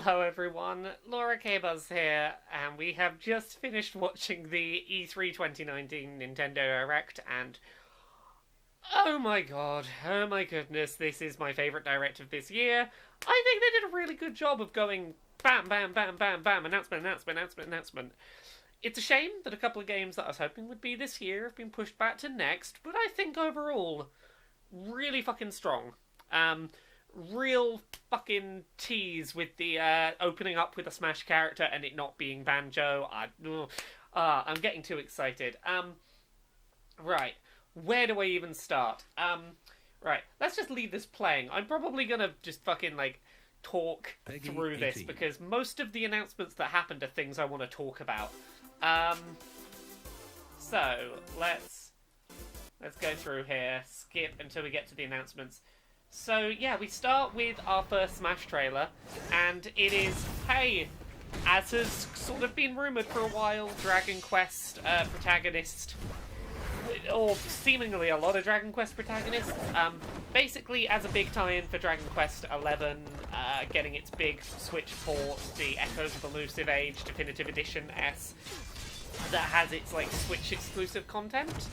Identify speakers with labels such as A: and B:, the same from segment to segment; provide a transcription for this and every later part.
A: Hello everyone, Laura K-Buzz here, and we have just finished watching the E3 2019 Nintendo Direct, and oh my god, oh my goodness, this is my favourite Direct of this year. I think they did a really good job of going bam, bam, bam, bam, bam, announcement. It's a shame that a couple of games that I was hoping would be this year have been pushed back to next, but I think overall, really fucking strong. Real fucking tease with the opening up with a Smash character and it not being Banjo. I'm getting too excited. Right. Where do I even start? Right. Let's just leave this playing. I'm probably gonna just fucking, talk through this because most of the announcements that happened are things I want to talk about. So, let's go through here. Skip until we get to the announcements. So, yeah, we start with our first Smash trailer, and it is, hey, as has sort of been rumoured for a while, Dragon Quest protagonist, or seemingly a lot of Dragon Quest protagonists, basically as a big tie-in for Dragon Quest XI, getting its big Switch port, the Echoes of Elusive Age Definitive Edition S, that has its, Switch exclusive content.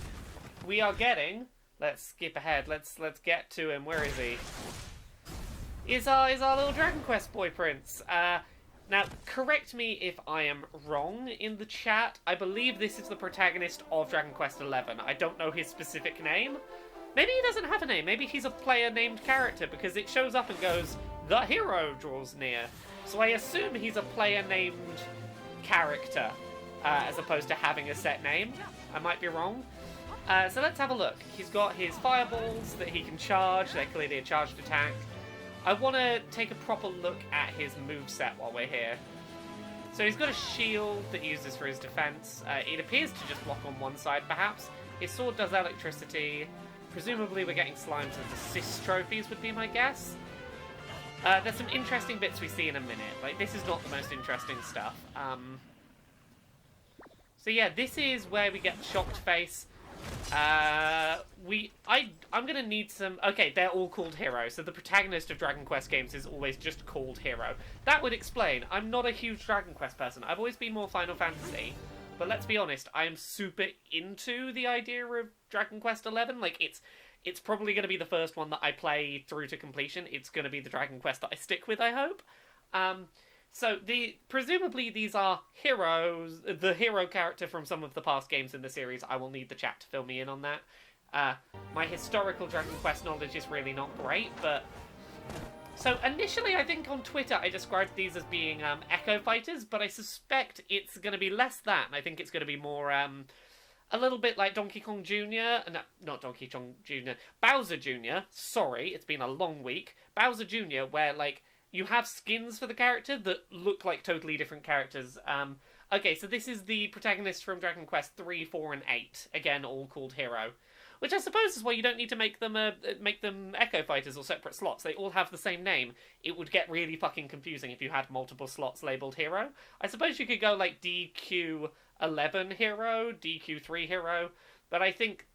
A: We are getting... Let's skip ahead. Let's get to him. Where is he? Is our little Dragon Quest boy Prince. Now, correct me if I am wrong in the chat. I believe this is the protagonist of Dragon Quest XI. I don't know his specific name. Maybe he doesn't have a name. Maybe he's a player-named character because it shows up and goes, "The hero draws near." So I assume he's a player-named character as opposed to having a set name. I might be wrong. So let's have a look. He's got his fireballs that he can charge. They're clearly a charged attack. I want to take a proper look at his moveset while we're here. So he's got a shield that he uses for his defense. It appears to just block on one side, perhaps. His sword does electricity. Presumably we're getting slimes as assist trophies, would be my guess. There's some interesting bits we see in a minute. This is not the most interesting stuff. So yeah, this is where we get the shocked face. I'm gonna need some... Okay, they're all called Hero, so the protagonist of Dragon Quest games is always just called Hero. That would explain. I'm not a huge Dragon Quest person. I've always been more Final Fantasy. But let's be honest, I am super into the idea of Dragon Quest XI. It's probably going to be the first one that I play through to completion. It's going to be the Dragon Quest that I stick with, I hope. So, presumably these are heroes, the hero character from some of the past games in the series. I will need the chat to fill me in on that. My historical Dragon Quest knowledge is really not great, but... So, initially, I think on Twitter I described these as being Echo Fighters, but I suspect it's going to be less that, and I think it's going to be more, a little bit like Donkey Kong Jr. No, not Donkey Kong Jr. Bowser Jr. Sorry, it's been a long week. Bowser Jr., where, you have skins for the character that look like totally different characters. Okay, so this is the protagonist from Dragon Quest 3, 4, and 8. Again, all called Hero. Which I suppose is why you don't need to make them Echo Fighters or separate slots. They all have the same name. It would get really fucking confusing if you had multiple slots labelled Hero. I suppose you could go DQ11 Hero, DQ3 Hero, but I think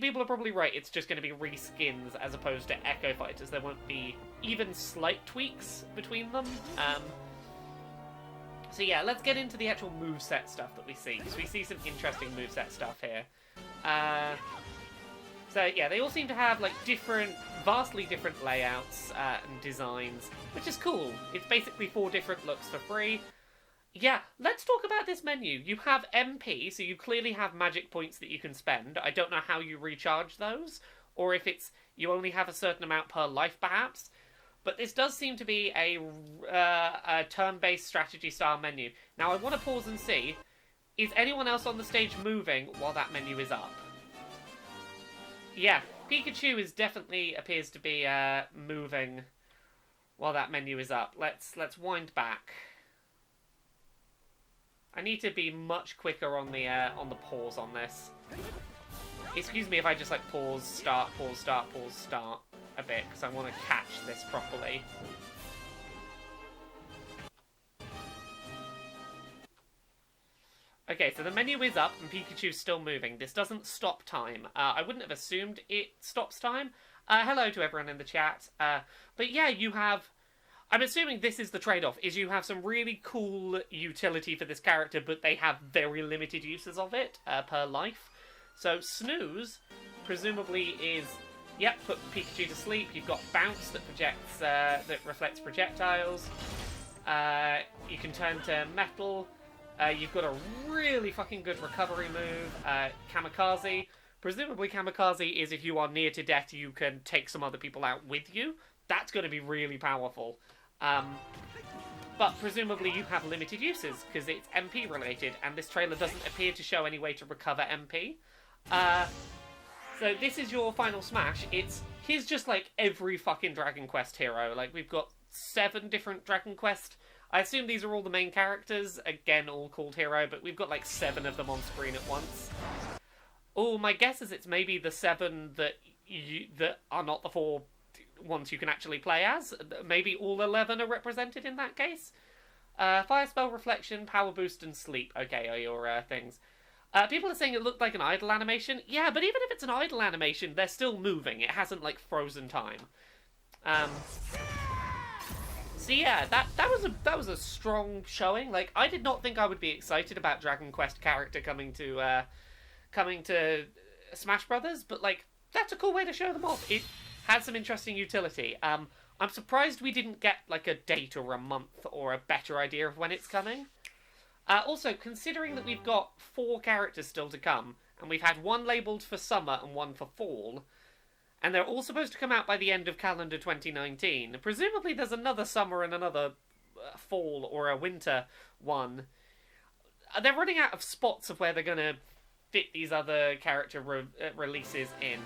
A: people are probably right. It's just going to be reskins as opposed to Echo Fighters. There won't be even slight tweaks between them. So yeah, let's get into the actual moveset stuff that we see. So we see some interesting moveset stuff here. So yeah, they all seem to have vastly different layouts and designs, which is cool. It's basically 4 different looks for free. Yeah, let's talk about this menu. You have MP, so you clearly have magic points that you can spend. I don't know how you recharge those, or if it's you only have a certain amount per life, perhaps. But this does seem to be a turn-based strategy-style menu. Now, I want to pause and see, is anyone else on the stage moving while that menu is up? Yeah, Pikachu definitely appears to be moving while that menu is up. Let's wind back. I need to be much quicker on the pause on this. Excuse me if I just pause, start a bit, because I want to catch this properly. Okay, so the menu is up and Pikachu's still moving. This doesn't stop time. I wouldn't have assumed it stops time. Hello to everyone in the chat. But yeah, you have... I'm assuming this is the trade-off, is you have some really cool utility for this character, but they have very limited uses of it per life. So Snooze, presumably, is, yep, put Pikachu to sleep. You've got Bounce that projects, that reflects projectiles. You can turn to Metal. You've got a really fucking good recovery move. Kamikaze. Presumably Kamikaze is if you are near to death, you can take some other people out with you. That's going to be really powerful. But presumably you have limited uses, because it's MP related, and this trailer doesn't appear to show any way to recover MP. So this is your final smash. Here's just like every fucking Dragon Quest hero. Like, we've got 7 different Dragon Quest. I assume these are all the main characters, again, all called hero, but we've got like 7 of them on screen at once. Oh, my guess is it's maybe the 7 that are not the 4 ones you can actually play as. Maybe all 11 are represented in that case. Fire Spell, Reflection, Power Boost, and Sleep, okay, are your things. People are saying it looked like an idle animation. Yeah, but even if it's an idle animation, they're still moving. It hasn't, like, frozen time. So yeah, that was a strong showing. Like, I did not think I would be excited about Dragon Quest character coming to Smash Brothers, but like, that's a cool way to show them off. It had some interesting utility. I'm surprised we didn't get like a date or a month or a better idea of when it's coming. Also, considering that we've got 4 characters still to come, and we've had 1 labelled for summer and 1 for fall, and they're all supposed to come out by the end of calendar 2019. Presumably there's another summer and another fall or a winter one. They're running out of spots of where they're going to fit these other character releases in.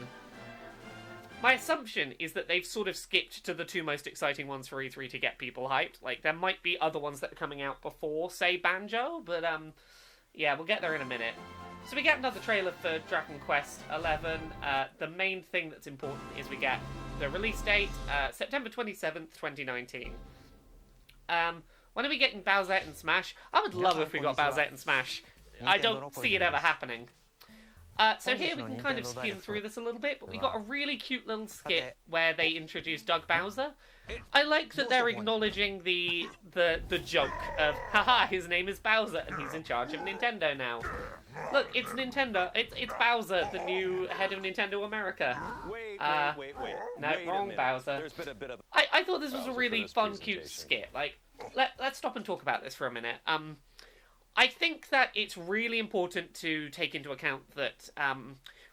A: My assumption is that they've sort of skipped to the 2 most exciting ones for E3 to get people hyped. Like, there might be other ones that are coming out before, say, Banjo, but yeah, we'll get there in a minute. So we get another trailer for Dragon Quest XI. The main thing that's important is we get the release date, September 27th, 2019. When are we getting Bowsette and Smash? I would love if we got Bowsette and Smash. I don't see it ever happening. So here we can kind of skim through this a little bit, but we got a really cute little skit where they introduce Doug Bowser. I like that they're acknowledging the joke of, haha, his name is Bowser and he's in charge of Nintendo now. Look, it's Nintendo. It's Bowser, the new head of Nintendo America.
B: Wait.
A: No, wrong Bowser. I thought this was a really fun, cute skit. Like, let's stop and talk about this for a minute. I think that it's really important to take into account that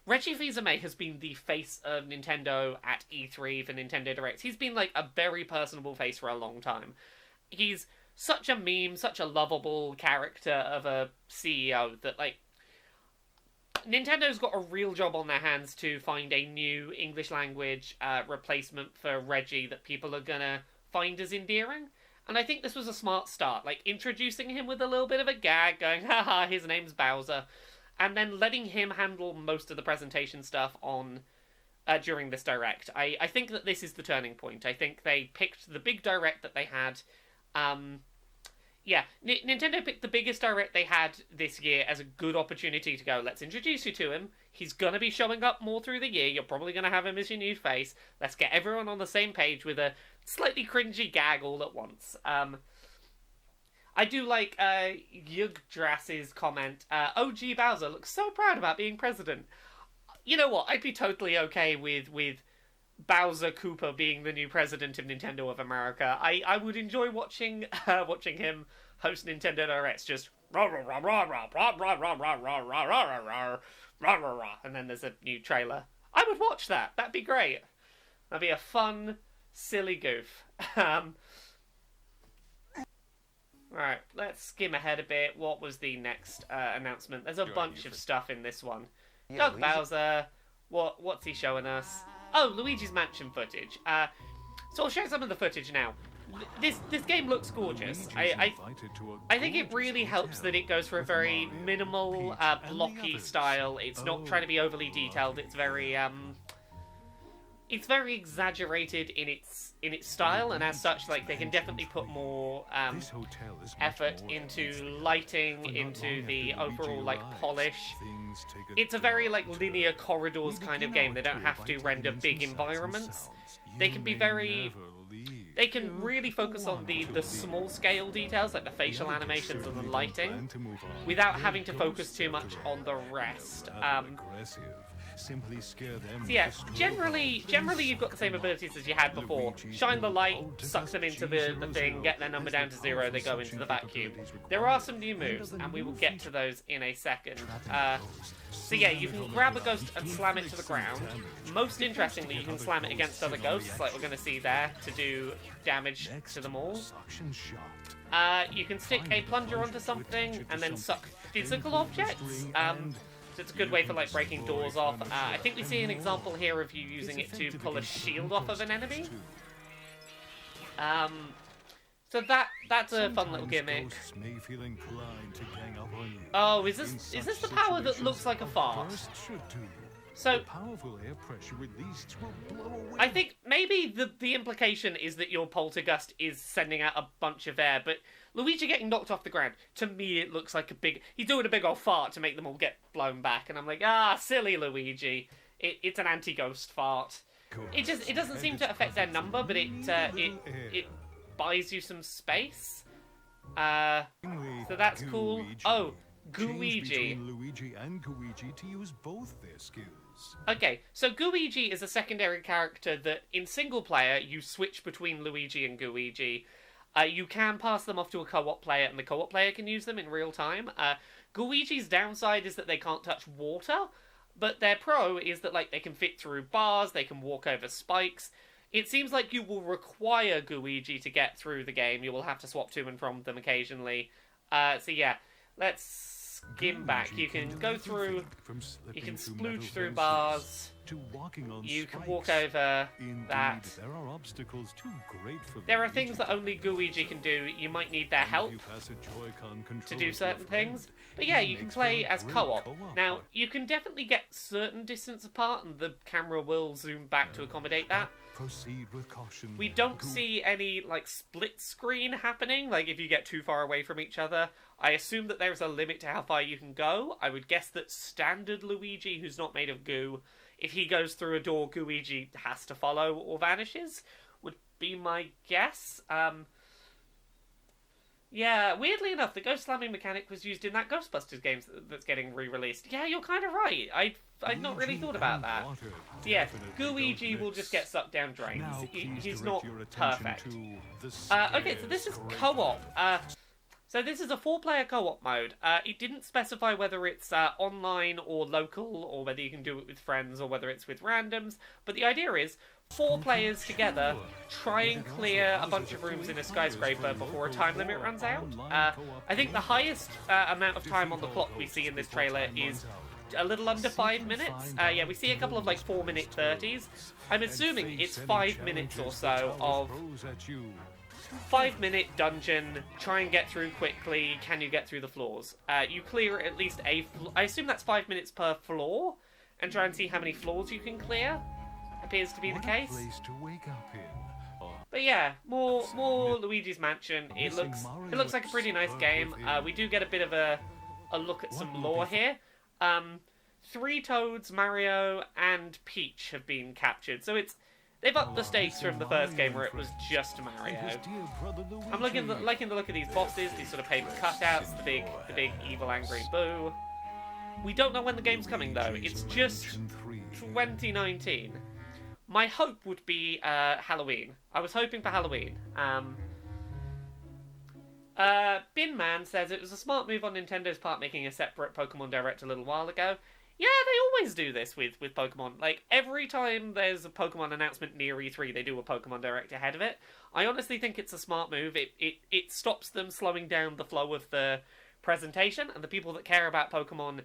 A: Reggie Fils-Aimé has been the face of Nintendo at E3 for Nintendo Directs. He's been like a very personable face for a long time. He's such a meme, such a lovable character of a CEO that, like, Nintendo's got a real job on their hands to find a new English language replacement for Reggie that people are gonna find as endearing. And I think this was a smart start, like introducing him with a little bit of a gag, going, haha, his name's Bowser, and then letting him handle most of the presentation stuff on during this direct. I think that this is the turning point. I think they picked the big direct that they had. Yeah, Nintendo picked the biggest direct they had this year as a good opportunity to go, let's introduce you to him. He's going to be showing up more through the year. You're probably going to have him as your new face. Let's get everyone on the same page with a slightly cringy gag all at once. I do like Yugdras's comment, OG Bowser looks so proud about being president. You know what, I'd be totally okay with Bowser Cooper being the new president of Nintendo of America. I would enjoy watching him host Nintendo Directs, just rah rah rah rah rah rah rah rah rah rah rah rah rah rah rah, and then there's a new trailer. I would watch that. That'd be great. That'd be a fun, silly goof. Right, let's skim ahead a bit. What was the next announcement? There's a bunch of stuff in this one. Doug Bowser. What's he showing us? Oh, Luigi's Mansion footage. So I'll show some of the footage now. This game looks gorgeous. I think it really helps that it goes for a very minimal, blocky style. It's not trying to be overly detailed. It's very exaggerated in its style, and as such, like, they can definitely put more effort into lighting, into the overall like polish. It's a very like linear corridors kind of game. They don't have to render big environments. They can be very they can really focus on the small scale details, like the facial animations and the lighting, without having to focus too much on the rest. So yeah, generally you've got the same abilities as you had before. Shine the light, suck them into the thing, get their number down to 0, they go into the vacuum. There are some new moves, and we will get to those in a second. So yeah, you can grab a ghost and slam it to the ground. Most interestingly, you can slam it against other ghosts, like we're going to see there, to do damage to them all. You can stick a plunger onto something, and then suck physical objects. So it's a good way for like breaking doors off. I think we see an example here of you using it to pull a shield off of an enemy. So that's a fun little gimmick. Oh, is this the power that looks like a fart? So I think maybe the implication is that your poltergust is sending out a bunch of air, but Luigi getting knocked off the ground, to me it looks like he's doing a big old fart to make them all get blown back, and I'm like, silly Luigi. It's an anti-ghost fart. It doesn't seem to affect their number, but it buys you some space. So that's cool. Oh, Gooigi.
B: Luigi and Gooigi to use both their skills.
A: Okay, so Gooigi is a secondary character that in single player you switch between Luigi and Gooigi. You can pass them off to a co-op player, and the co-op player can use them in real time. Gooigi's downside is that they can't touch water, but their pro is that like they can fit through bars, they can walk over spikes. It seems like you will require Gooigi to get through the game. You will have to swap to and from them occasionally. So yeah, let's skim back. You can go through, you can splooge through bars, you can walk over that. There are things that only Gooigi can do. You might need their help to do certain things. But yeah, you can play as co-op. Now, you can definitely get certain distance apart, and the camera will zoom back to accommodate that.
B: Proceed with caution.
A: We don't see any, like, split screen happening, like if you get too far away from each other. I assume that there's a limit to how far you can go. I would guess that standard Luigi, who's not made of goo, if he goes through a door, Gooigi has to follow or vanishes, would be my guess. Yeah, weirdly enough, the ghost slamming mechanic was used in that Ghostbusters game that's getting re-released. Yeah, you're kind of right. I'd not really thought about that. So yeah, Gooigi will just get sucked down drains. He's not perfect. Okay, so this is co-op. So this is a 4-player co-op mode. It didn't specify whether it's online or local, or whether you can do it with friends, or whether it's with randoms. But the idea is 4 players together try and clear a bunch of rooms in a skyscraper before a time limit runs out. I think the highest amount of time on the clock we see in this trailer is a little under 5 minutes. Yeah, we see a couple of like 4-minute 30s. I'm assuming it's 5 minutes or so of 5-minute dungeon, try and get through quickly, can you get through the floors? You clear at least I assume that's 5 minutes per floor, and try and see how many floors you can clear. Appears to be the case. But yeah, more Luigi's Mansion. It looks like a pretty nice game. We do get a bit of a look at some lore here. 3 Toads, Mario, and Peach have been captured, so they've upped the stakes from the first game where it was just Mario. I'm liking the look of these bosses, these sort of paper cutouts, the big evil angry Boo. We don't know when the game's coming though. It's just 2019. My hope would be Halloween. I was hoping for Halloween. Binman says it was a smart move on Nintendo's part making a separate Pokemon Direct a little while ago. Yeah, they always do this with Pokemon. Like, every time there's a Pokemon announcement near E3, they do a Pokemon Direct ahead of it. I honestly think it's a smart move. It stops them slowing down the flow of the presentation, and the people that care about Pokemon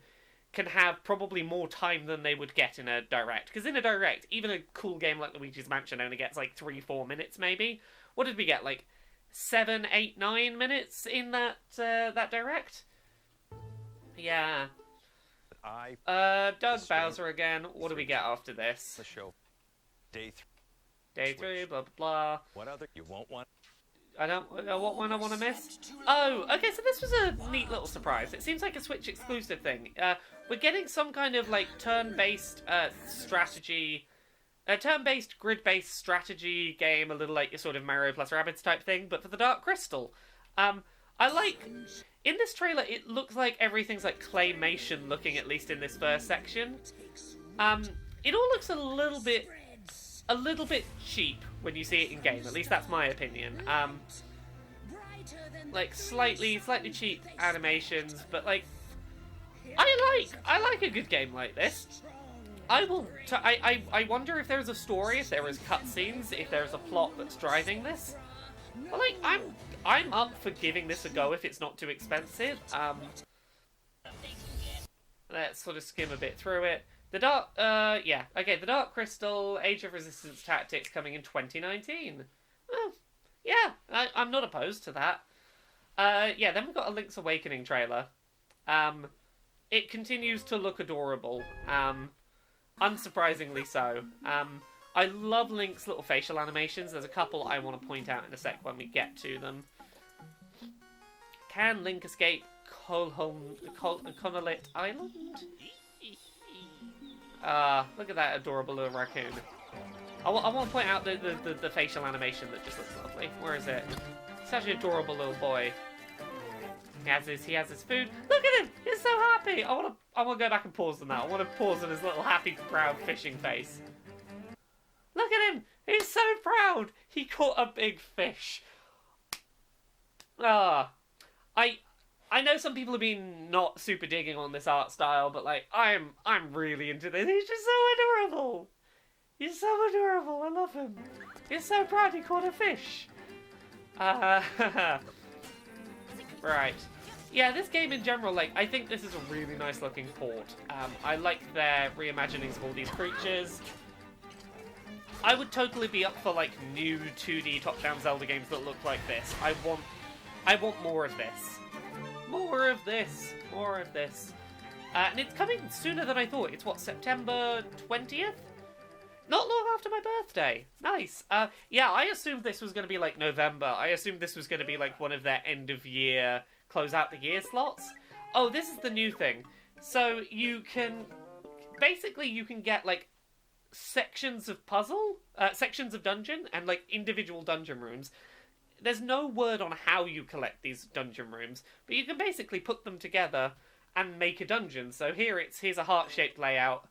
A: can have probably more time than they would get in a Direct. Because in a Direct, even a cool game like Luigi's Mansion only gets like 3-4 minutes maybe. What did we get? Like 7, 8, 9 minutes in that Direct? Yeah. Doug Bowser again. What do we get after this?
C: The show. Day
A: 3, blah, blah, blah.
C: What other? You won't want?
A: What one I want to miss? Oh, okay, so this was a neat little surprise. It seems like a Switch exclusive thing. We're getting some kind of, like, turn-based strategy a turn-based, grid-based strategy game, a little like your sort of Mario plus Rabbids type thing, but for the Dark Crystal. I like... In this trailer, it looks like everything's like claymation looking, at least in this first section. It all looks a little bit cheap when you see it in game. At least that's my opinion. Like slightly cheap animations, but like I like a good game like this. I wonder if there's a story, if there is cutscenes, if there's a plot that's driving this. But like I'm up for giving this a go if it's not too expensive. Let's sort of skim a bit through it. The Dark Crystal, Age of Resistance Tactics coming in 2019. Well, yeah, I'm not opposed to that. Then we've got a Link's Awakening trailer. It continues to look adorable. Unsurprisingly so. I love Link's little facial animations. There's a couple I want to point out in a sec when we get to them. Can Link escape Conolit Island? Look at that adorable little raccoon. I want to point out the facial animation that just looks lovely. Where is it? Such an adorable little boy. He has his food. Look at him! He's so happy! I want to go back and pause on that. I want to pause on his little happy, proud fishing face. Look at him! He's so proud! He caught a big fish. I know some people have been not super digging on this art style, but like I'm really into this. He's just so adorable. He's so adorable. I love him. He's so proud he caught a fish. Right. Yeah, this game in general, like, I think this is a really nice looking port. I like their reimaginings of all these creatures. I would totally be up for, like, new 2D top-down Zelda games that look like this. I want more of this. More of this. More of this. And it's coming sooner than I thought. It's, what, September 20th? Not long after my birthday. Nice. Yeah, I assumed this was going to be, like, November. I assumed this was going to be, like, one of their end-of-year, close-out-the-year slots. Oh, this is the new thing. So, you can... Basically, you can get, like, sections of puzzle, sections of dungeon, and, like, individual dungeon rooms. There's no word on how you collect these dungeon rooms, but you can basically put them together and make a dungeon. So here's a heart-shaped layout,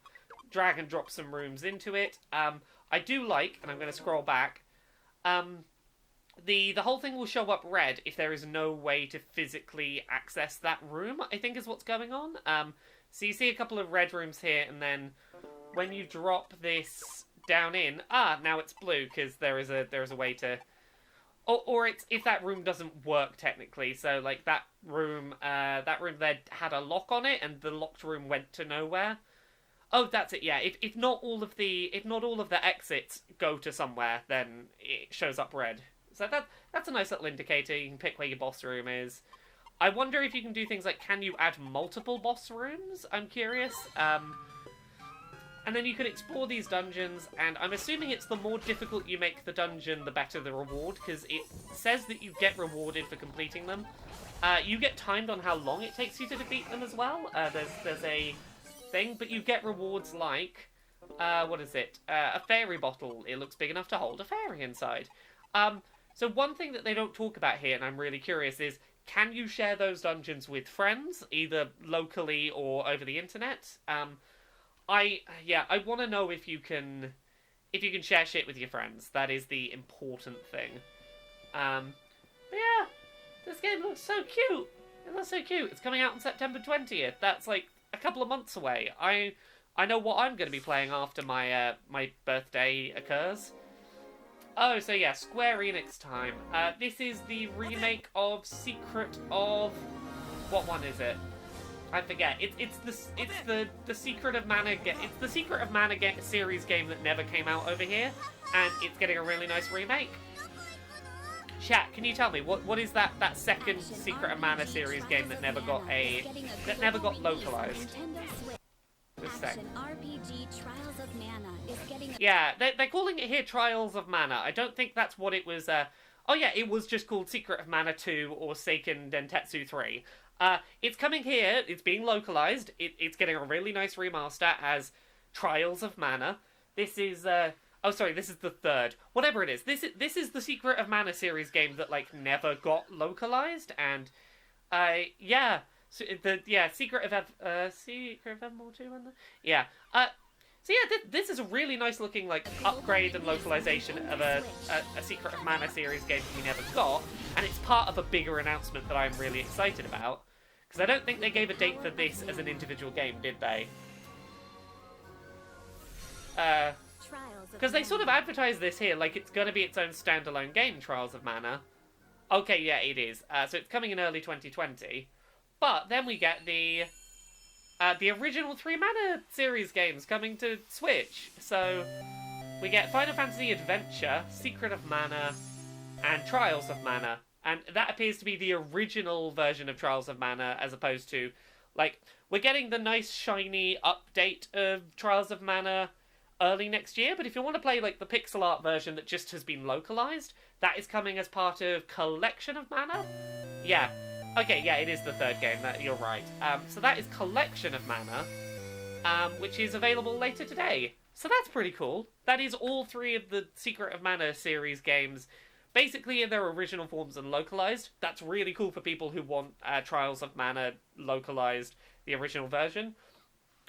A: drag and drop some rooms into it. I do like, and I'm going to scroll back, the whole thing will show up red if there is no way to physically access that room, I think is what's going on. So you see a couple of red rooms here, and then when you drop this down in, now it's blue because there is a way to, or it's if that room doesn't work technically. So like that room there had a lock on it, and the locked room went to nowhere. Oh, that's it. Yeah, if not all of the exits go to somewhere, then it shows up red. So that's a nice little indicator. You can pick where your boss room is. I wonder if you can do things like, can you add multiple boss rooms? I'm curious. And then you can explore these dungeons, and I'm assuming it's the more difficult you make the dungeon, the better the reward, because it says that you get rewarded for completing them. You get timed on how long it takes you to defeat them as well. There's a thing, but you get rewards like, what is it? A fairy bottle. It looks big enough to hold a fairy inside. So one thing that they don't talk about here, and I'm really curious, is can you share those dungeons with friends, either locally or over the internet? I want to know if you can share shit with your friends. That is the important thing. But yeah, this game looks so cute. It looks so cute. It's coming out on September 20th. That's like a couple of months away. I know what I'm going to be playing after my my birthday occurs. Oh, so yeah, Square Enix time. This is the remake of Secret of... What one is it? I forget. It's the Secret of Mana. It's the Secret of Mana series game that never came out over here, and it's getting a really nice remake. Chat, can you tell me what is that second Secret of Mana series game that never got localized? This sec. Yeah, they're calling it here Trials of Mana. I don't think that's what it was. Oh yeah, it was just called Secret of Mana 2 or Seiken Dentetsu 3. It's coming here, it's being localized, it's getting a really nice remaster as Trials of Mana. This is, Oh, sorry, this is the third. Whatever it is, this is the Secret of Mana series game that like never got localized, and yeah, so Secret of Evermore 2, wasn't it? Yeah. So yeah, this is a really nice looking like upgrade and localization of a Secret of Mana series game that we never got, and it's part of a bigger announcement that I'm really excited about, because I don't think they gave a date for this as an individual game, did they? Because they sort of advertised this here like it's going to be its own standalone game, Trials of Mana. Okay, yeah, it is. So it's coming in early 2020. But then we get the original 3 Mana series games coming to Switch. So we get Final Fantasy Adventure, Secret of Mana, and Trials of Mana. And that appears to be the original version of Trials of Mana, as opposed to, like, we're getting the nice shiny update of Trials of Mana early next year, but if you want to play like the pixel art version that just has been localized, that is coming as part of Collection of Mana? Yeah. Okay, yeah, it is the third game, you're right. So that is Collection of Mana, which is available later today. So that's pretty cool. That is all 3 of the Secret of Mana series games, basically in their original forms and localized. That's really cool for people who want Trials of Mana localized, the original version.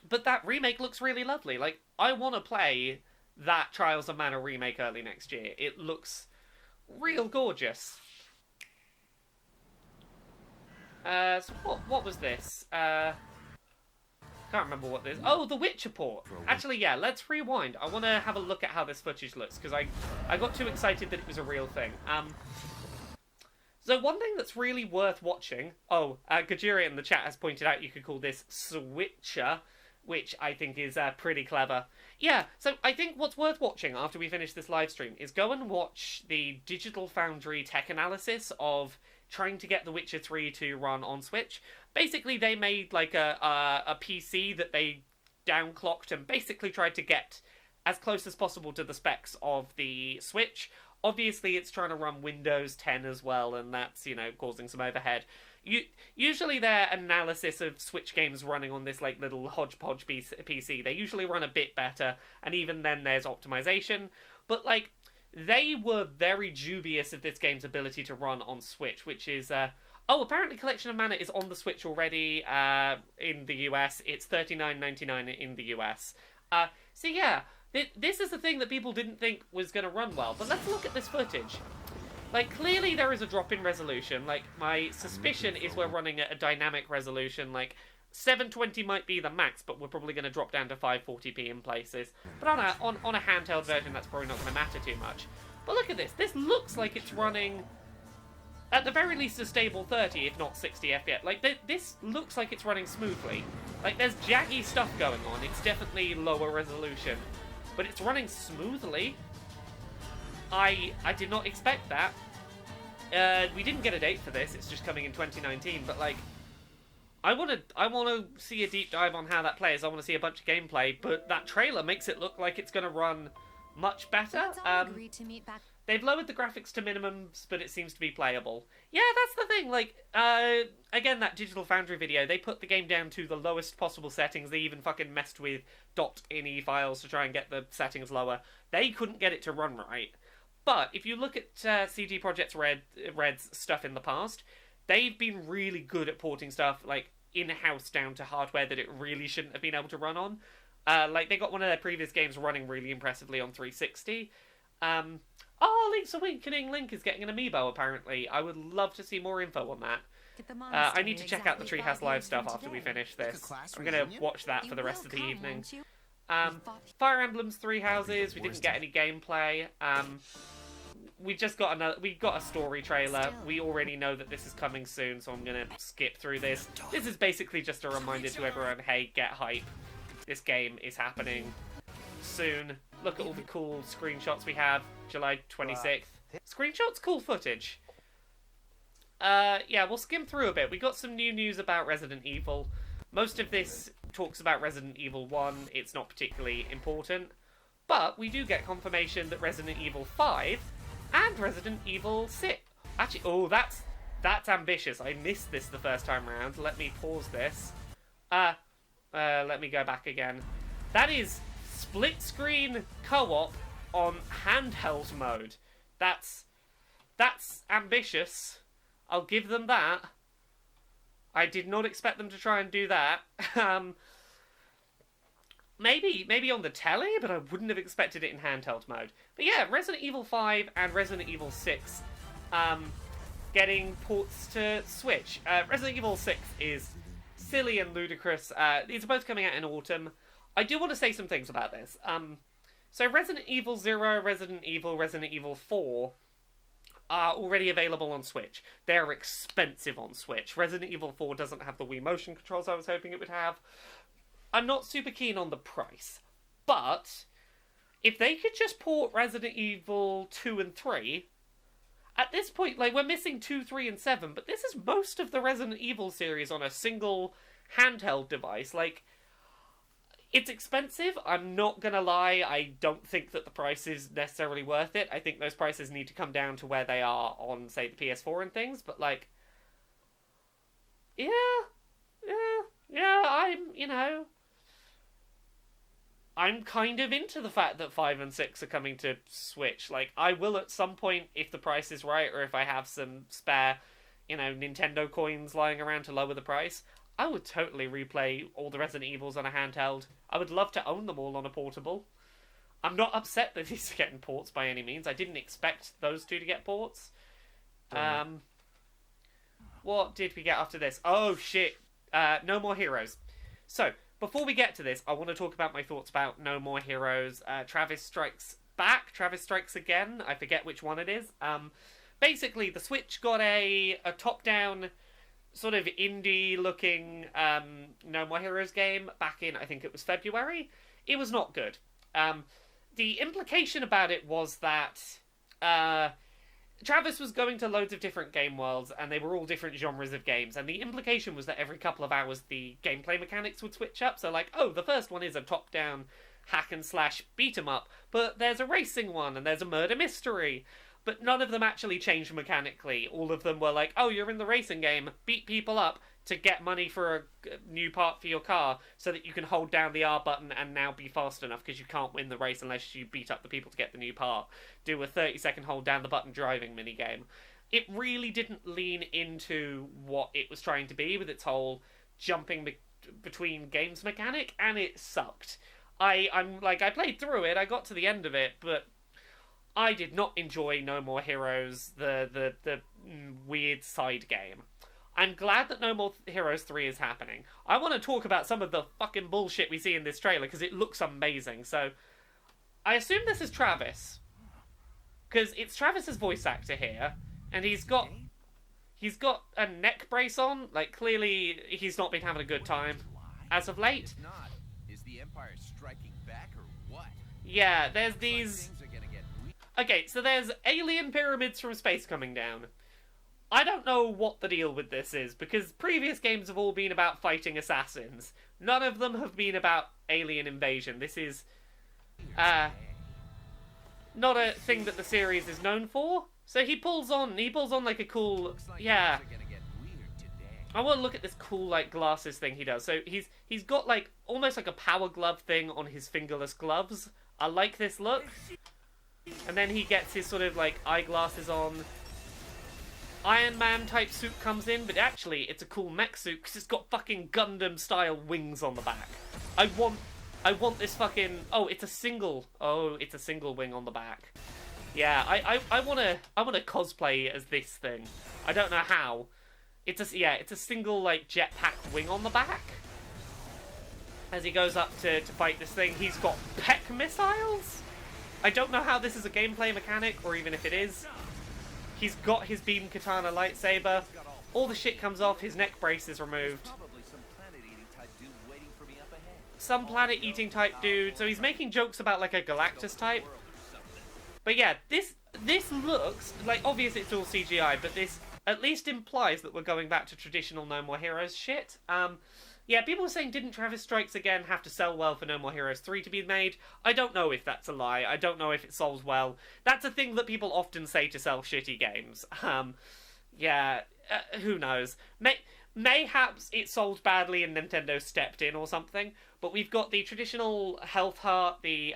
A: But that remake looks really lovely. Like, I want to play that Trials of Mana remake early next year. It looks real gorgeous. So what was this? Can't remember what this... Oh, the Witcher port. Actually, yeah, let's rewind. I want to have a look at how this footage looks, because I got too excited that it was a real thing. So one thing that's really worth watching... Oh, Gajira in the chat has pointed out you could call this Switcher, which I think is pretty clever. Yeah, so I think what's worth watching after we finish this live stream is go and watch the Digital Foundry tech analysis of trying to get The Witcher 3 to run on Switch. Basically, they made like a PC that they downclocked and basically tried to get as close as possible to the specs of the Switch. Obviously, it's trying to run Windows 10 as well, and that's, you know, causing some overhead. Usually their analysis of Switch games running on this like little hodgepodge PC, they usually run a bit better, and even then there's optimization. But like, they were very dubious of this game's ability to run on Switch, which is... Oh, apparently Collection of Mana is on the Switch already in the US. It's $39.99 in the US. So yeah, this is the thing that people didn't think was going to run well. But let's look at this footage. Like, clearly there is a drop in resolution. Like, my suspicion is we're running at a dynamic resolution. Like, 720 might be the max, but we're probably going to drop down to 540p in places. But on a handheld version, that's probably not going to matter too much. But look at this. This looks like it's running, at the very least, a stable 30, if not 60 FPS. Like, this looks like it's running smoothly. Like, there's jaggy stuff going on. It's definitely lower resolution. But it's running smoothly. I did not expect that. We didn't get a date for this. It's just coming in 2019. But like, I want to see a deep dive on how that plays. I want to see a bunch of gameplay. But that trailer makes it look like it's going to run much better. They've lowered the graphics to minimums, but it seems to be playable. Yeah, that's the thing. Like, again, that Digital Foundry video, they put the game down to the lowest possible settings. They even fucking messed with .ini files to try and get the settings lower. They couldn't get it to run right. But if you look at CD Projekt Red's stuff in the past, they've been really good at porting stuff like in-house down to hardware that it really shouldn't have been able to run on. Like, they got one of their previous games running really impressively on 360. Oh, Link's Awakening Link is getting an amiibo, apparently. I would love to see more info on that. I need to check out the Treehouse Live stuff after we finish this. I'm going to watch that for the rest of the evening. Fire Emblem's Three Houses, we didn't get any gameplay. We got a story trailer. We already know that this is coming soon, so I'm gonna skip through this. This is basically just a reminder to everyone, hey, get hype. This game is happening soon. Look at all the cool screenshots we have. July 26th. Screenshots? Cool footage. Yeah, we'll skim through a bit. We got some new news about Resident Evil. Most of this talks about Resident Evil 1. It's not particularly important. But we do get confirmation that Resident Evil 5 and Resident Evil 6... Actually, oh, that's ambitious. I missed this the first time around. Let me pause this. Let me go back again. That is split-screen co-op on handheld mode. That's ambitious. I'll give them that. I did not expect them to try and do that. Maybe on the telly, but I wouldn't have expected it in handheld mode. But yeah, Resident Evil 5 and Resident Evil 6 getting ports to Switch. Resident Evil 6 is silly and ludicrous. These are both coming out in autumn. I do want to say some things about this. So Resident Evil 0, Resident Evil 4 are already available on Switch. They're expensive on Switch. Resident Evil 4 doesn't have the Wii motion controls I was hoping it would have. I'm not super keen on the price, but if they could just port Resident Evil 2 and 3, at this point, like, we're missing 2, 3, and 7, but this is most of the Resident Evil series on a single handheld device. Like, it's expensive, I'm not gonna lie, I don't think that the price is necessarily worth it. I think those prices need to come down to where they are on, say, the PS4 and things, but, like, yeah, I'm kind of into the fact that 5 and 6 are coming to Switch. Like, I will at some point, if the price is right, or if I have some spare, Nintendo coins lying around to lower the price, I would totally replay all the Resident Evils on a handheld. I would love to own them all on a portable. I'm not upset that these are getting ports by any means. I didn't expect those two to get ports. What did we get after this? Oh, shit. No More Heroes. So, before we get to this, I want to talk about my thoughts about No More Heroes. Travis Strikes Back, Travis Strikes Again, I forget which one it is. Basically, the Switch got a top-down, sort of indie-looking No More Heroes game back in, I think it was February. It was not good. The implication about it was that Travis was going to loads of different game worlds, and they were all different genres of games, and the implication was that every couple of hours the gameplay mechanics would switch up. So, like, oh, the first one is a top-down hack-and-slash beat-em-up, but there's a racing one, and there's a murder mystery. But none of them actually changed mechanically. All of them were like, oh, you're in the racing game, beat people up to get money for a new part for your car, so that you can hold down the R button and now be fast enough, because you can't win the race unless you beat up the people to get the new part. Do a 30-second hold down the button driving minigame. It really didn't lean into what it was trying to be with its whole jumping between games mechanic, and it sucked. I played through it, I got to the end of it, but I did not enjoy No More Heroes, the weird side game. I'm glad that No More Heroes 3 is happening. I want to talk about some of the fucking bullshit we see in this trailer, because it looks amazing. So, I assume this is Travis. Because it's Travis's voice actor here, and he's got a neck brace on. Like, clearly, he's not been having a good time as of late.
D: Is the Empire striking back or what?
A: Yeah, there's these... Okay, so there's alien pyramids from space coming down. I don't know what the deal with this is, because previous games have all been about fighting assassins. None of them have been about alien invasion. This is not a thing that the series is known for. So he pulls on like a cool, yeah. I want to look at this cool, like, glasses thing he does. So he's got, like, almost like a power glove thing on his fingerless gloves. I like this look. And then he gets his sort of, like, eyeglasses on. Iron Man type suit comes in, but actually it's a cool mech suit because it's got fucking Gundam style wings on the back. I want this fucking... Oh, it's a single wing on the back. Yeah, I wanna cosplay as this thing. I don't know how. It's a single, like, jetpack wing on the back. As he goes up to fight this thing, he's got peck missiles? I don't know how this is a gameplay mechanic, or even if it is. He's got his beam katana lightsaber. All the shit comes off, his neck brace is removed. Some planet-eating type dude. So he's making jokes about, like, a Galactus type. But yeah, this looks... Like, obviously it's all CGI, but this at least implies that we're going back to traditional No More Heroes shit. Yeah, people were saying, didn't Travis Strikes Again have to sell well for No More Heroes 3 to be made? I don't know if that's a lie. I don't know if it sells well. That's a thing that people often say to sell shitty games. Yeah, who knows? Mayhaps it sold badly and Nintendo stepped in or something, but we've got the traditional health heart, the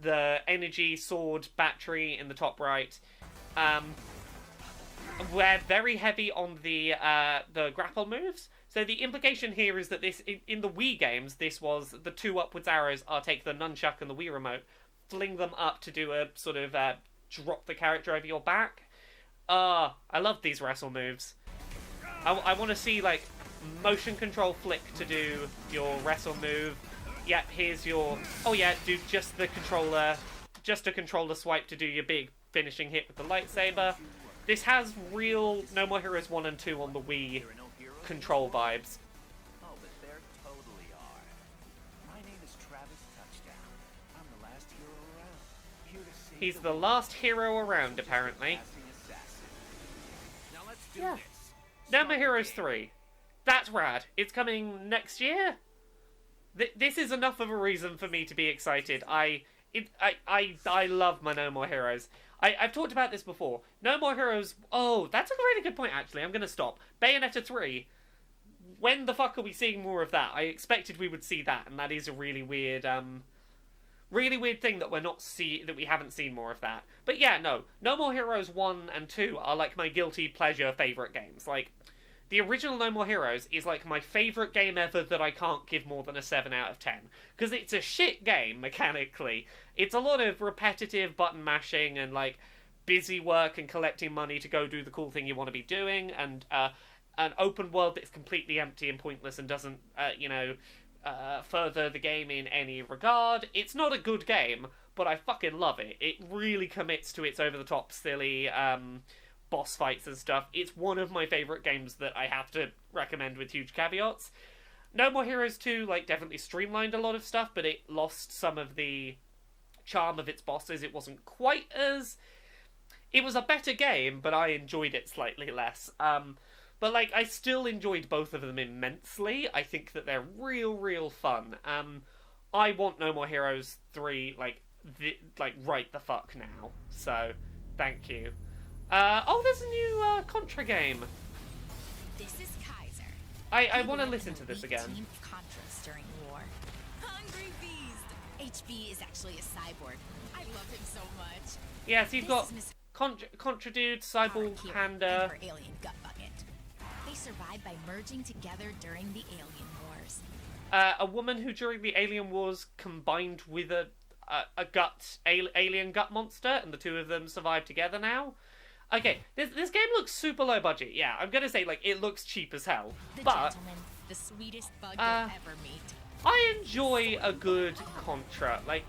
A: the energy sword battery in the top right. We're very heavy on the grapple moves. So the implication here is that this, in the Wii games, this was the 2 upwards arrows are take the nunchuck and the Wii remote, fling them up to do a sort of drop the character over your back. I love these wrestle moves. I want to see, like, motion control flick to do your wrestle move. Yep, here's your... Oh yeah, do just the controller... Just a controller swipe to do your big finishing hit with the lightsaber. This has real No More Heroes 1 and 2 on the Wii control vibes.
D: Oh, but there totally are. My name is Travis Touchdown. I'm the last hero around. Here to save
A: He's
D: the
A: the last hero around, apparently.
D: passing assassin. Now let's do
A: Yeah.
D: this.
A: No
D: Start
A: More
D: the
A: Heroes
D: game.
A: 3. That's rad. It's coming next year. This is enough of a reason for me to be excited. I love my No More Heroes. I've talked about this before. No More Heroes... Oh, that's a really good point, actually. I'm going to stop. Bayonetta 3. When the fuck are we seeing more of that? I expected we would see that, and that is a really weird thing that that we haven't seen more of that. But yeah, No More Heroes 1 and 2 are like my guilty pleasure favourite games. Like, the original No More Heroes is like my favourite game ever that I can't give more than a 7 out of 10. Because it's a shit game, mechanically. It's a lot of repetitive button mashing and, like, busy work and collecting money to go do the cool thing you want to be doing, and an open world that's completely empty and pointless and doesn't, further the game in any regard. It's not a good game, but I fucking love it. It really commits to its over-the-top, silly, boss fights and stuff. It's one of my favourite games that I have to recommend with huge caveats. No More Heroes 2, like, definitely streamlined a lot of stuff, but it lost some of the charm of its bosses. It wasn't quite as... It was a better game, but I enjoyed it slightly less. But, like, I still enjoyed both of them immensely. I think that they're real fun. I want No More Heroes 3, right the fuck now. So, thank you. There's a new Contra game.
E: This is Kaiser.
A: I want to listen to this again.
E: Team of Contras during war. Hungry Beast. HB is actually a cyborg. I love him so much.
A: Yeah, so you've
E: This
A: got
E: is Miss
A: Contra Dude, Cyborg
E: Harakiri
A: Panda.
E: and her alien gut bucket. They survived by merging together during the Alien Wars.
A: A woman who during the Alien Wars combined with a alien gut monster, and the two of them survive together now. Okay, this game looks super low budget. Yeah, I'm gonna say, like, it looks cheap as hell.
E: The
A: But
E: gentleman, the sweetest bug you'll ever meet.
A: I enjoy a good Contra. Like,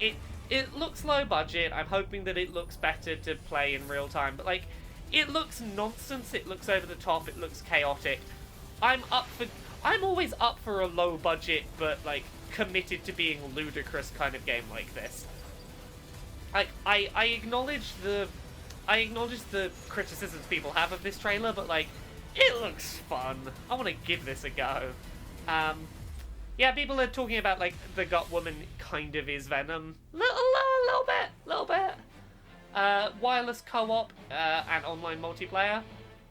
A: it looks low budget. I'm hoping that it looks better to play in real time. But, like, it looks nonsense. It looks over the top. It looks chaotic. I'm always up for a low budget, but, like, committed to being ludicrous kind of game like this. Like, I acknowledge the criticisms people have of this trailer, but, like, it looks fun. I want to give this a go. Yeah, people are talking about, like, the gut woman kind of is Venom. Little bit. Wireless co-op and online multiplayer.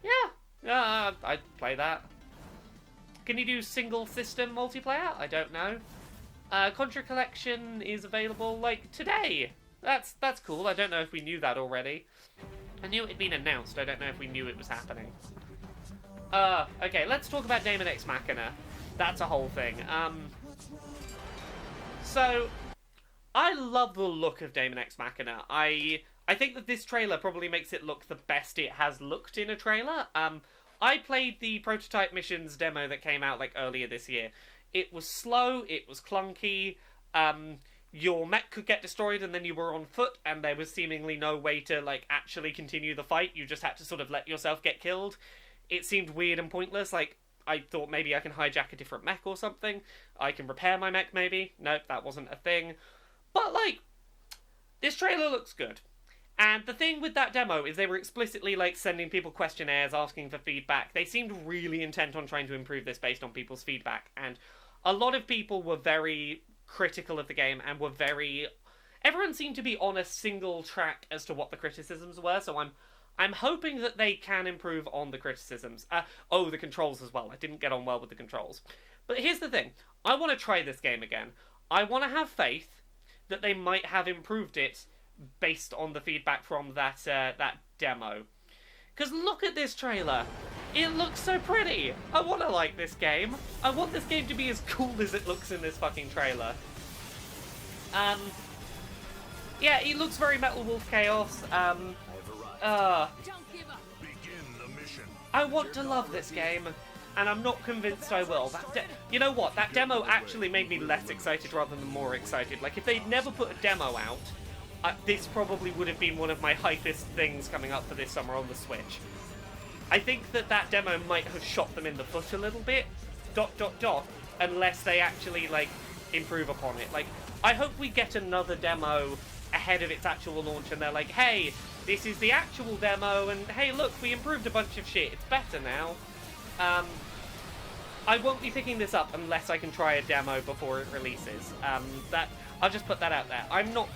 A: Yeah, I'd play that. Can you do single system multiplayer? I don't know. Contra Collection is available, like, today. That's cool. I don't know if we knew that already. I knew it had been announced. I don't know if we knew it was happening. Okay, let's talk about Daemon X Machina. That's a whole thing. So, I love the look of Daemon X Machina. I think that this trailer probably makes it look the best it has looked in a trailer. I played the prototype missions demo that came out, like, earlier this year. It was slow, it was clunky, your mech could get destroyed and then you were on foot and there was seemingly no way to, like, actually continue the fight. You just had to sort of let yourself get killed. It seemed weird and pointless. Like, I thought maybe I can hijack a different mech or something. I can repair my mech, maybe. Nope, that wasn't a thing. But, like, this trailer looks good. And the thing with that demo is they were explicitly, like, sending people questionnaires, asking for feedback. They seemed really intent on trying to improve this based on people's feedback. And a lot of people were very critical of the game and were very... Everyone seemed to be on a single track as to what the criticisms were, so I'm hoping that they can improve on the criticisms. The controls as well. I didn't get on well with the controls. But here's the thing. I want to try this game again. I want to have faith that they might have improved it based on the feedback from that demo. Because look at this trailer. It looks so pretty. I want to like this game. I want this game to be as cool as it looks in this fucking trailer. Yeah, it looks very Metal Wolf Chaos.
E: Don't give up.
B: Begin the mission.
A: I want to love this game, and I'm not convinced I will. You know what? That demo actually made me less excited rather than more excited. Like, if they'd never put a demo out, this probably would have been one of my hypest things coming up for this summer on the Switch. I think that demo might have shot them in the foot a little bit, ... unless they actually, like, improve upon it. Like, I hope we get another demo ahead of its actual launch, and they're like, hey, this is the actual demo, and hey, look, we improved a bunch of shit. It's better now. I won't be picking this up unless I can try a demo before it releases. I'll just put that out there. I'm not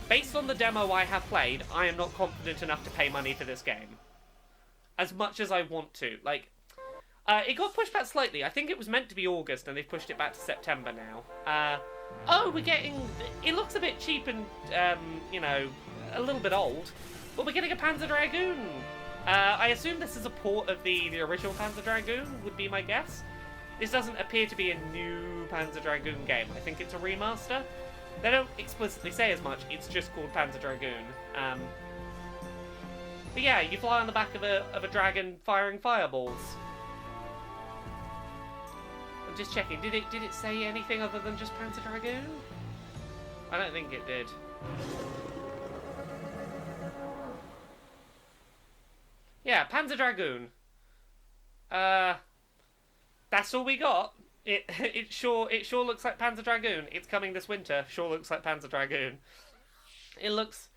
A: based on the demo I have played, I am not confident enough to pay money for this game. As much as I want to. Like, it got pushed back slightly. I think it was meant to be August, and they've pushed it back to September now. Oh, we're getting... It looks a bit cheap and, you know, a little bit old. But we're getting a Panzer Dragoon. I assume this is a port of the original Panzer Dragoon, would be my guess. This doesn't appear to be a new Panzer Dragoon game. I think it's a remaster. They don't explicitly say as much, it's just called Panzer Dragoon. But yeah, you fly on the back of a dragon firing fireballs. I'm just checking, did it say anything other than just Panzer Dragoon? I don't think it did. Yeah, Panzer Dragoon. That's all we got. It sure looks like Panzer Dragoon. It's coming this winter. Sure looks like Panzer Dragoon. It looks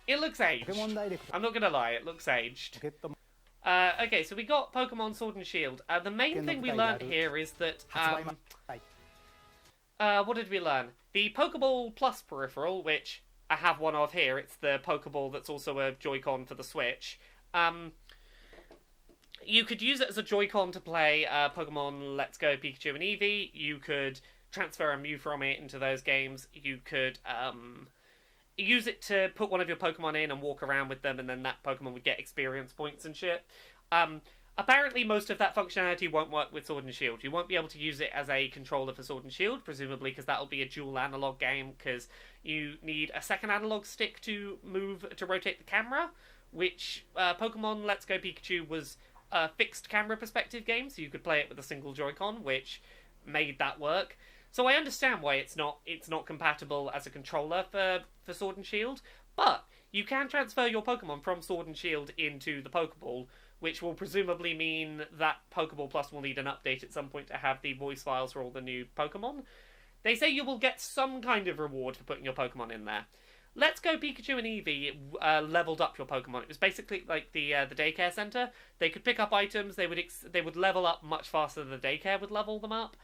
A: aged. I'm not gonna lie, it looks aged. Okay, so we got Pokemon Sword and Shield. The main thing we learned here is that what did we learn? The Pokeball Plus peripheral, which I have one of here. It's the Pokeball that's also a Joy-Con for the Switch. You could use it as a Joy-Con to play Pokemon Let's Go Pikachu and Eevee. You could transfer a Mew from it into those games. You could use it to put one of your Pokemon in and walk around with them, and then that Pokemon would get experience points and shit. Apparently, most of that functionality won't work with Sword and Shield. You won't be able to use it as a controller for Sword and Shield, presumably because that'll be a dual analog game, because you need a second analog stick to rotate the camera, which Pokemon Let's Go Pikachu was a fixed camera perspective game, so you could play it with a single Joy-Con, which made that work. So I understand why it's not compatible as a controller for Sword and Shield, but you can transfer your Pokemon from Sword and Shield into the Pokeball, which will presumably mean that Pokeball Plus will need an update at some point to have the voice files for all the new Pokemon. They say you will get some kind of reward for putting your Pokemon in there. Let's Go Pikachu and Eevee leveled up your Pokemon. It was basically like the daycare center. They could pick up items. They would level up much faster than the daycare would level them up.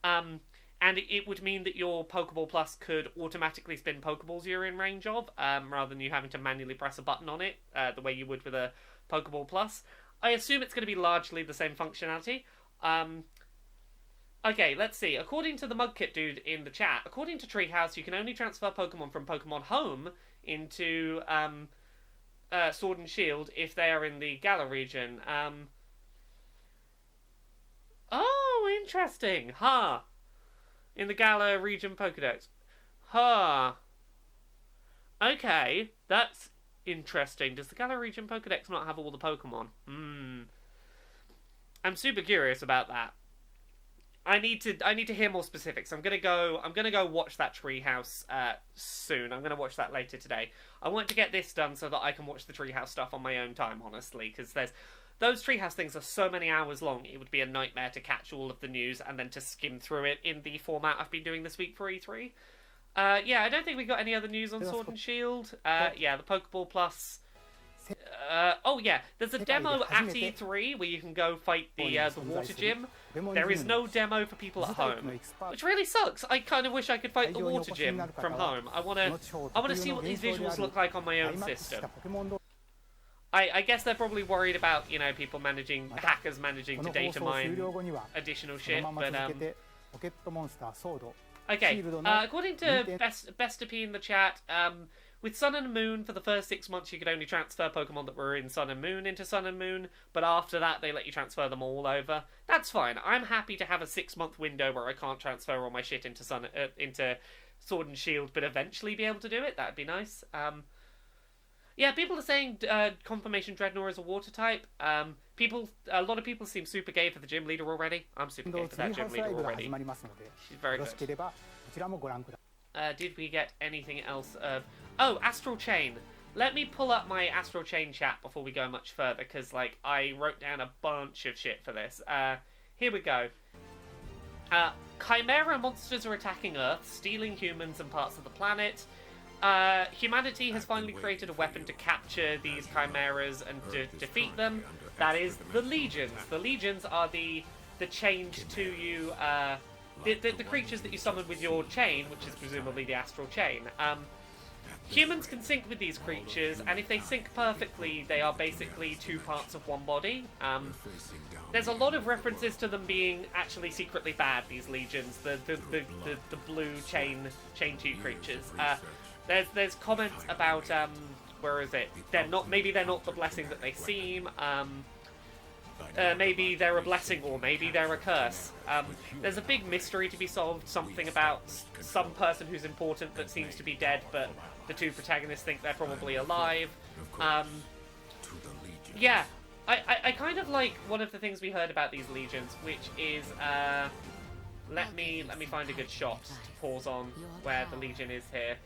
A: And it would mean that your Pokeball Plus could automatically spin Pokeballs you're in range of, rather than you having to manually press a button on it, the way you would with a Pokeball Plus. I assume it's going to be largely the same functionality. Okay, let's see. According to the Mudkip dude in the chat, according to Treehouse, you can only transfer Pokemon from Pokemon Home into Sword and Shield if they are in the Galar region. Oh, interesting. Huh. In the Galar region Pokedex. Huh. Okay, that's interesting. Does the Galar region Pokedex not have all the Pokemon? I'm super curious about that. I need to hear more specifics. I'm gonna go watch that Treehouse soon. I'm gonna watch that later today. I want to get this done so that I can watch the Treehouse stuff on my own time, honestly, because those Treehouse things are so many hours long. It would be a nightmare to catch all of the news and then to skim through it in the format I've been doing this week for E3. Yeah, I don't think we got any other news on Sword and Shield. Yeah, the Pokeball Plus. Oh yeah, there's a demo at E3 where you can go fight the water gym. There is no demo for people at home, which really sucks. I kind of wish I could fight the water gym from home. I wanna see what these visuals look like on my own system. I guess they're probably worried about, you know, hackers managing to data mine additional shit, but Okay, according to Best P in the chat, with Sun and Moon, for the first 6 months you could only transfer Pokemon that were in Sun and Moon into Sun and Moon, but after that they let you transfer them all over. That's fine. I'm happy to have a 6-month window where I can't transfer all my shit into into Sword and Shield, but eventually be able to do it. That'd be nice. Yeah, people are saying Confirmation Dreadnought is a water type. A lot of people seem super gay for the gym leader already. I'm super gay for that gym leader already. She's very good. Did we get anything else? Oh, Astral Chain. Let me pull up my Astral Chain chat before we go much further, because like I wrote down a bunch of shit for this. Here we go. Chimera monsters are attacking Earth, stealing humans and parts of the planet. Humanity has finally created a weapon to capture these chimeras and defeat them. That is the Legions. The Legions are the chained to you, the creatures that you summon with your chain, which is presumably the Astral Chain. Humans can sync with these creatures, and if they sync perfectly, they are basically two parts of one body. There's a lot of references to them being actually secretly bad, these Legions, the blue chain to you creatures. There's comments about where is it? Maybe they're not the blessing that they seem. Maybe they're a blessing, or maybe they're a curse. There's a big mystery to be solved. Something about some person who's important that seems to be dead, but the two protagonists think they're probably alive. Yeah, I kind of like one of the things we heard about these Legions, which is let me find a good shot to pause on where the Legion is here.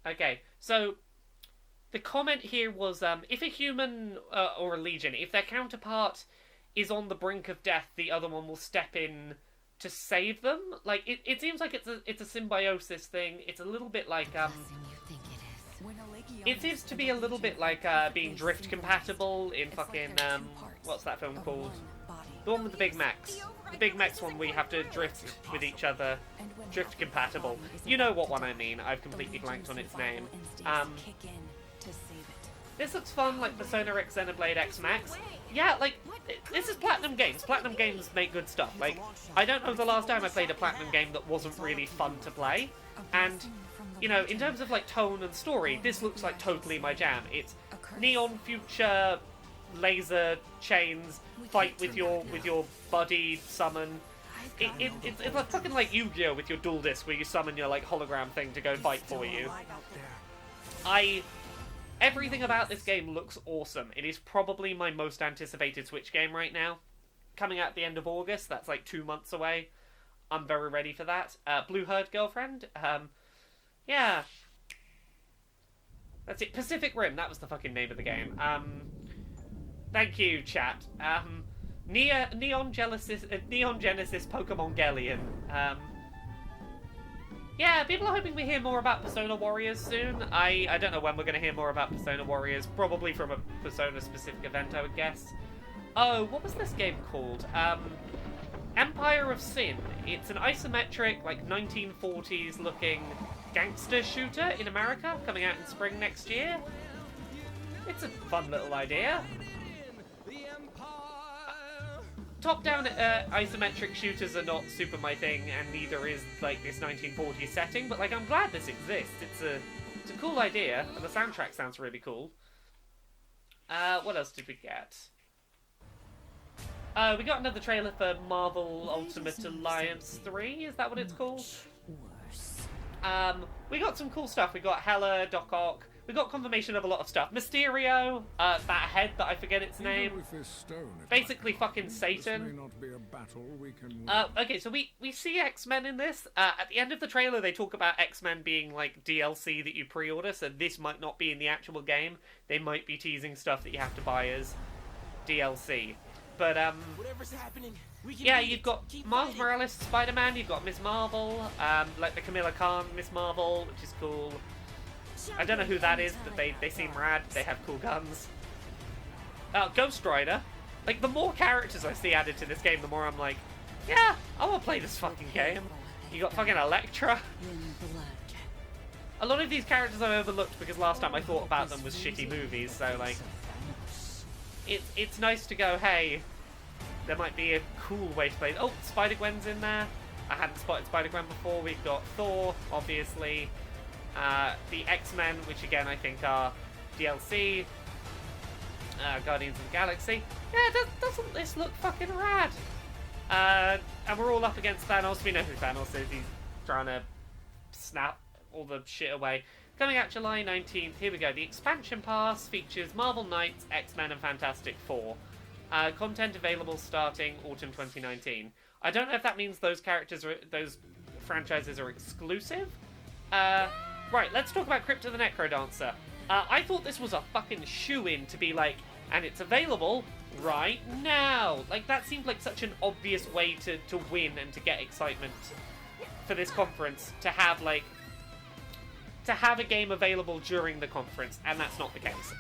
A: Okay, so the comment here was, if a human or a Legion, if their counterpart is on the brink of death, the other one will step in to save them. Like, it seems like it's a symbiosis thing. It's a little bit like, it seems to be a little bit like being drift compatible in fucking, what's that film called? The one with the big mechs. The big mechs one where you have to drift with each other. Drift compatible. You know what one I mean. I've completely blanked on its name. This looks fun, like Persona X Xenoblade X Max. Yeah, like, this is Platinum Games. Platinum Games make good stuff. Like, I don't know the last time I played a Platinum game that wasn't really fun to play. And, you know, in terms of, like, tone and story, this looks like totally my jam. It's neon future, laser chains, fight with your buddy, summon. It's like fucking like Yu-Gi-Oh! With your dual disc, where you summon your, like, hologram thing to go fight for you. Everything about this game looks awesome. It is probably my most anticipated Switch game right now. Coming out at the end of August, that's like 2 months away. I'm very ready for that. Blue Herd Girlfriend? Yeah. That's it. Pacific Rim, that was the fucking name of the game. Thank you, chat. Neon Genesis Pokemon Gellion. Yeah, people are hoping we hear more about Persona Warriors soon. I don't know when we're going to hear more about Persona Warriors. Probably from a Persona-specific event, I would guess. Oh, what was this game called? Empire of Sin. It's an isometric, like, 1940s-looking gangster shooter in America, coming out in spring next year. It's a fun little idea. Top-down isometric shooters are not super my thing, and neither is, like, this 1940s setting, but, like, I'm glad this exists. It's a cool idea, and the soundtrack sounds really cool. What else did we get? We got another trailer for Marvel Ultimate Alliance 3, is that what it's called? We got some cool stuff. We got Hela, Doc Ock. We got confirmation of a lot of stuff. Mysterio, that head that I forget its name. Basically fucking Satan. Okay, so we see X-Men in this. At the end of the trailer, they talk about X-Men being, like, DLC that you pre-order, so this might not be in the actual game. They might be teasing stuff that you have to buy as DLC. But,
F: whatever's happening,
A: yeah, you've got Miles Morales, Spider-Man, you've got Miss Marvel, like the Kamala Khan Miss Marvel, which is cool. I don't know who that is, but they seem rad. They have cool guns. Ghost Rider. Like, the more characters I see added to this game, the more I'm like, yeah, I want to play this fucking game. You got fucking Elektra. A lot of these characters I've overlooked because last time I thought about them was shitty movies, so, like, it's nice to go, hey, there might be a cool way to play. Oh, Spider-Gwen's in there. I hadn't spotted Spider-Gwen before. We've got Thor, obviously. The X-Men, which again I think are DLC. Guardians of the Galaxy. Yeah, doesn't this look fucking rad? And we're all up against Thanos. We know who Thanos is. He's trying to snap all the shit away. Coming out July 19th. Here we go. The expansion pass features Marvel Knights, X-Men, and Fantastic Four. Content available starting autumn 2019. I don't know if that means those franchises are exclusive. Right, let's talk about Crypt of the Necrodancer. I thought this was a fucking shoo-in to be like, and it's available right now. Like, that seemed like such an obvious way to win and to get excitement for this conference, to have a game available during the conference, and that's not the case.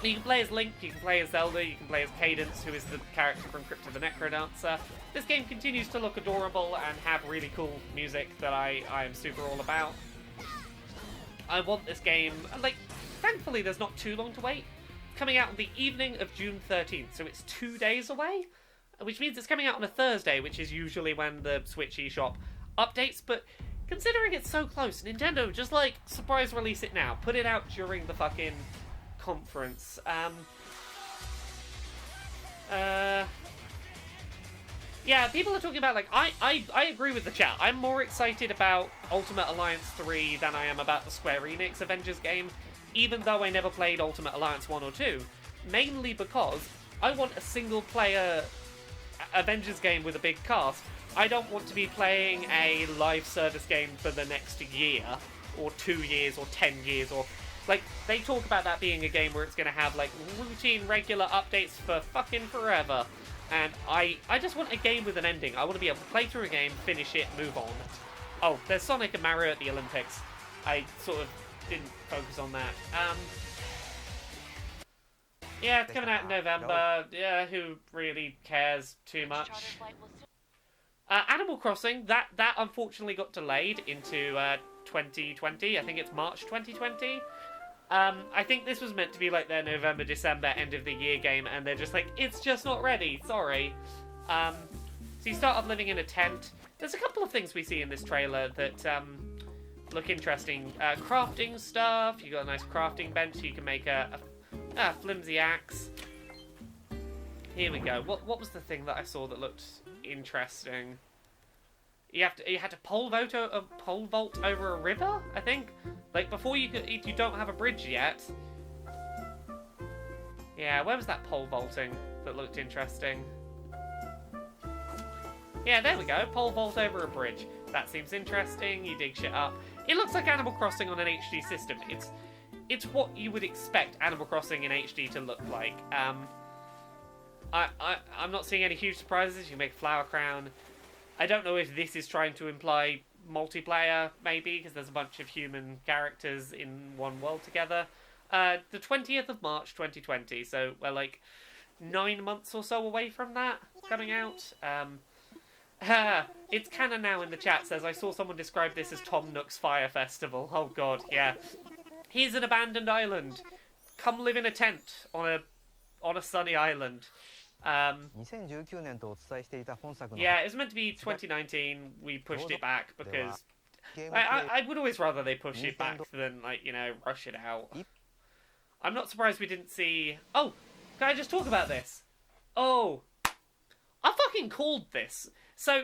A: You can play as Link, you can play as Zelda, you can play as Cadence, who is the character from Crypt of the Necrodancer. This game continues to look adorable and have really cool music that I am super all about. I want this game, like, thankfully there's not too long to wait. Coming out on the evening of June 13th, so it's 2 days away, which means it's coming out on a Thursday, which is usually when the Switch eShop updates, but considering it's so close, Nintendo, just, like, surprise release it now. Put it out during the fucking conference. Yeah, people are talking about, like, I agree with the chat. I'm more excited about Ultimate Alliance 3 than I am about the Square Enix Avengers game, even though I never played Ultimate Alliance 1 or 2. Mainly because I want a single-player Avengers game with a big cast. I don't want to be playing a live service game for the next year, or 2 years, or 10 years, or... Like, they talk about that being a game where it's going to have, like, routine, regular updates for fucking forever. And I just want a game with an ending. I want to be able to play through a game, finish it, move on. Oh, there's Sonic and Mario at the Olympics. I sort of didn't focus on that. Yeah, it's coming out in November. Yeah, who really cares too much? Animal Crossing, that unfortunately got delayed into 2020. I think it's March 2020. I think this was meant to be like their November, December, end of the year game, and they're just like, it's just not ready, sorry. So you start off living in a tent. There's a couple of things we see in this trailer that look interesting. Crafting stuff, you got a nice crafting bench so you can make a flimsy axe. Here we go. What was the thing that I saw that looked interesting? You had to pole vault over a river, I think. Like, before you don't have a bridge yet. Yeah, where was that pole vaulting that looked interesting? Yeah, there we go. Pole vault over a bridge. That seems interesting. You dig shit up. It looks like Animal Crossing on an HD system. It's what you would expect Animal Crossing in HD to look like. I'm not seeing any huge surprises. You make a flower crown. I don't know if this is trying to imply multiplayer, maybe, because there's a bunch of human characters in one world together. The 20th of March 2020, so we're like 9 months or so away from that coming out. It's canon now in the chat, says, I saw someone describe this as Tom Nook's Fire Festival. Oh god, yeah. Here's an abandoned island. Come live in a tent on a sunny island. Yeah, it was meant to be 2019. We pushed it back because I would always rather they push it back than, like, you know, rush it out. I'm not surprised we didn't see... Oh, can I just talk about this? Oh, I fucking called this. So,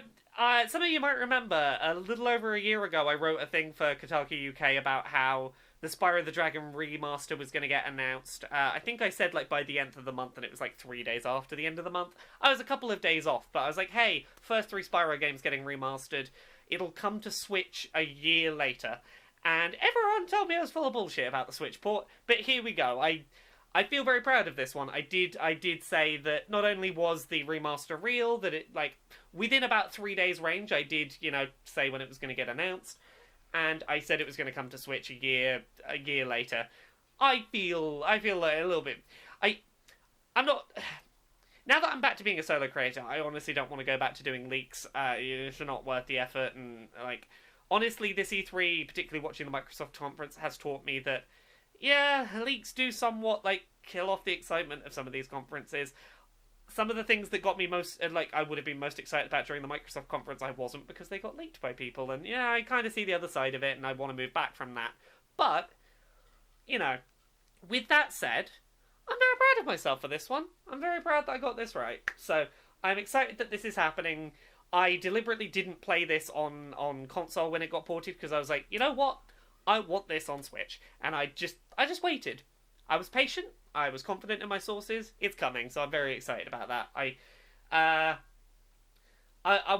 A: some of you might remember, a little over a year ago, I wrote a thing for Kotaku UK about how the Spyro the Dragon remaster was going to get announced. I think I said, like, by the end of the month, and it was, like, 3 days after the end of the month. I was a couple of days off, but I was like, hey, first 3 Spyro games getting remastered. It'll come to Switch a year later. And everyone told me I was full of bullshit about the Switch port, but here we go. I feel very proud of this one. I did say that not only was the remaster real, that it, like, within about 3 days range, I did, you know, say when it was going to get announced. And I said it was going to come to Switch a year later. I feel like a little bit... I'm not... Now that I'm back to being a solo creator, I honestly don't want to go back to doing leaks. It's not worth the effort. And, like, honestly, this E3, particularly watching the Microsoft conference, has taught me that, yeah, leaks do somewhat, like, kill off the excitement of some of these conferences. some of the things that got me most, like, I would have been most excited about during the Microsoft conference, I wasn't, because they got leaked by people, and yeah, I kind of see the other side of it, and I want to move back from that. But, you know, with that said, I'm very proud of myself for this one. I'm very proud that I got this right. So, I'm excited that this is happening. I deliberately didn't play this on console when it got ported, because I was like, you know what? I want this on Switch. And I just waited. I was patient. I was confident in my sources. It's coming, so I'm very excited about that. I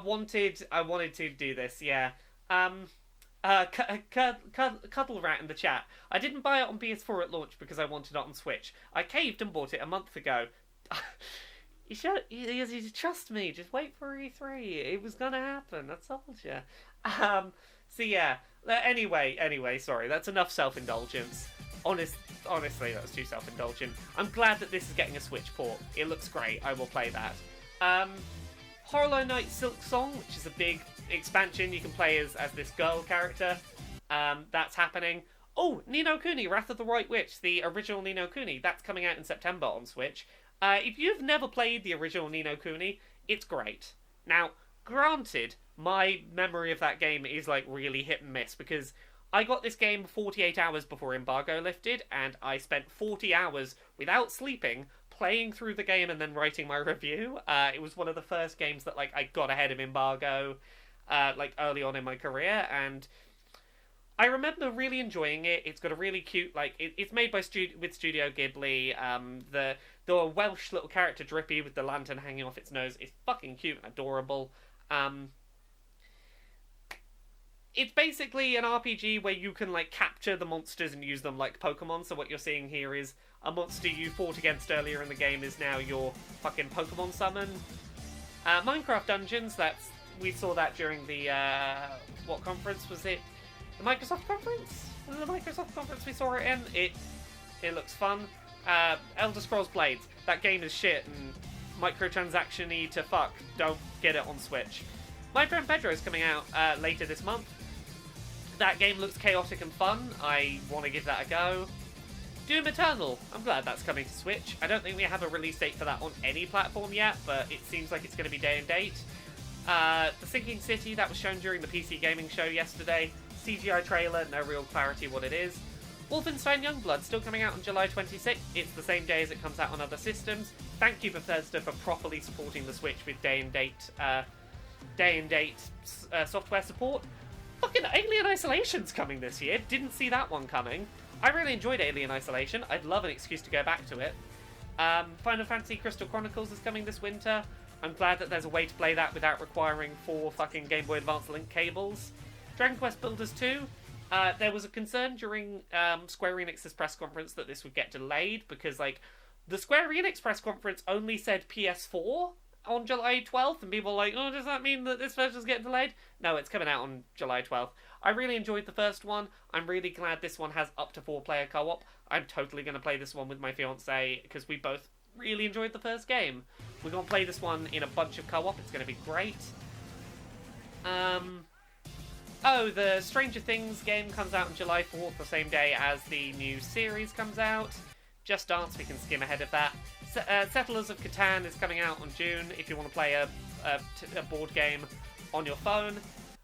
A: wanted to do this, yeah. Cuddle Rat in the chat. I didn't buy it on PS4 at launch because I wanted it on Switch. I caved and bought it a month ago. You trust me. Just wait for E3. It was gonna happen. I told you. So yeah. Anyway. Sorry. That's enough self-indulgence. Honestly, that was too self-indulgent. I'm glad that this is getting a Switch port. It looks great. I will play that. Hollow Knight Silk Song, which is a big expansion. You can play as this girl character. That's happening. Oh, Ni no Kuni, Wrath of the White Witch, the original Ni no Kuni. That's coming out in September on Switch. If you've never played the original Ni no Kuni, it's great. Now, granted, my memory of that game is like really hit and miss, because I got this game 48 hours before embargo lifted, and I spent 40 hours without sleeping playing through the game and then writing my review. It was one of the first games that like I got ahead of embargo, like early on in my career, and I remember really enjoying it. It's got a really cute, like, it's made by with Studio Ghibli. The Welsh little character Drippy with the lantern hanging off its nose is fucking cute and adorable. It's basically an RPG where you can, like, capture the monsters and use them like Pokemon. So what you're seeing here is a monster you fought against earlier in the game is now your fucking Pokemon summon. Minecraft Dungeons, we saw that during the, what conference was it? The Microsoft conference? Was it the Microsoft conference we saw it in? It looks fun. Elder Scrolls Blades, that game is shit and microtransaction-y to fuck. Don't get it on Switch. My Friend Pedro is coming out later this month. That game looks chaotic and fun. I want to give that a go. Doom Eternal, I'm glad that's coming to Switch. I don't think we have a release date for that on any platform yet, but it seems like it's going to be day and date. The Sinking City, that was shown during the PC Gaming Show yesterday. CGI trailer, no real clarity what it is. Wolfenstein Youngblood, still coming out on July 26th. It's the same day as it comes out on other systems. Thank you, Bethesda, for properly supporting the Switch with day and date software support. Fucking Alien Isolation's coming this year. Didn't see that one coming. I really enjoyed Alien Isolation. I'd love an excuse to go back to it. Final Fantasy Crystal Chronicles is coming this winter. I'm glad that there's a way to play that without requiring 4 fucking Game Boy Advance link cables. Dragon Quest Builders 2. There was a concern during Square Enix's press conference that this would get delayed because, like, the Square Enix press conference only said PS4 on July 12th, and people were like, oh, does that mean that this version's getting delayed? No, it's coming out on July 12th. I really enjoyed the first one. I'm really glad this one has up to 4-player co-op. I'm totally going to play this one with my fiancé because we both really enjoyed the first game. We're going to play this one in a bunch of co-op. It's going to be great. Oh, the Stranger Things game comes out on July 4th, the same day as the new series comes out. Just Dance, we can skim ahead of that. Settlers of Catan is coming out on June if you want to play a board game on your phone,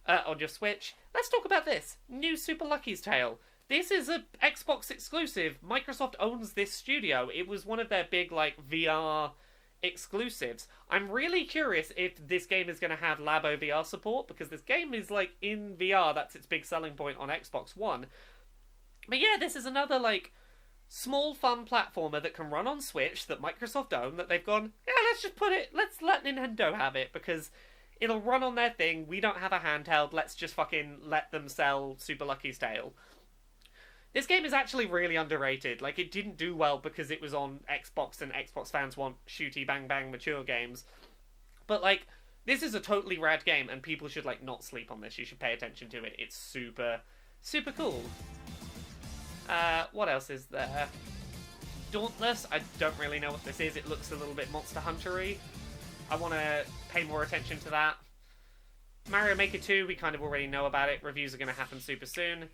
A: on your Switch. Let's talk about this. New Super Lucky's Tale. This is an Xbox exclusive. Microsoft owns this studio. It was one of their big, like, VR exclusives. I'm really curious if this game is going to have Labo VR support, because this game is, like, in VR. That's its big selling point on Xbox One. But yeah, this is another, like, small, fun platformer that can run on Switch that Microsoft own, that they've gone, yeah, let's let Nintendo have it, because it'll run on their thing. We don't have a handheld. Let's just fucking let them sell Super Lucky's Tale. This game is actually really underrated. Like, it didn't do well because it was on Xbox, and Xbox fans want shooty, bang, bang, mature games. But, like, this is a totally rad game, and people should, like, not sleep on this. You should pay attention to it. It's super, super cool. What else is there? Dauntless, I don't really know what this is. It looks a little bit Monster Hunter-y. I want to pay more attention to that. Mario Maker 2, we kind of already know about it. Reviews are going to happen super soon.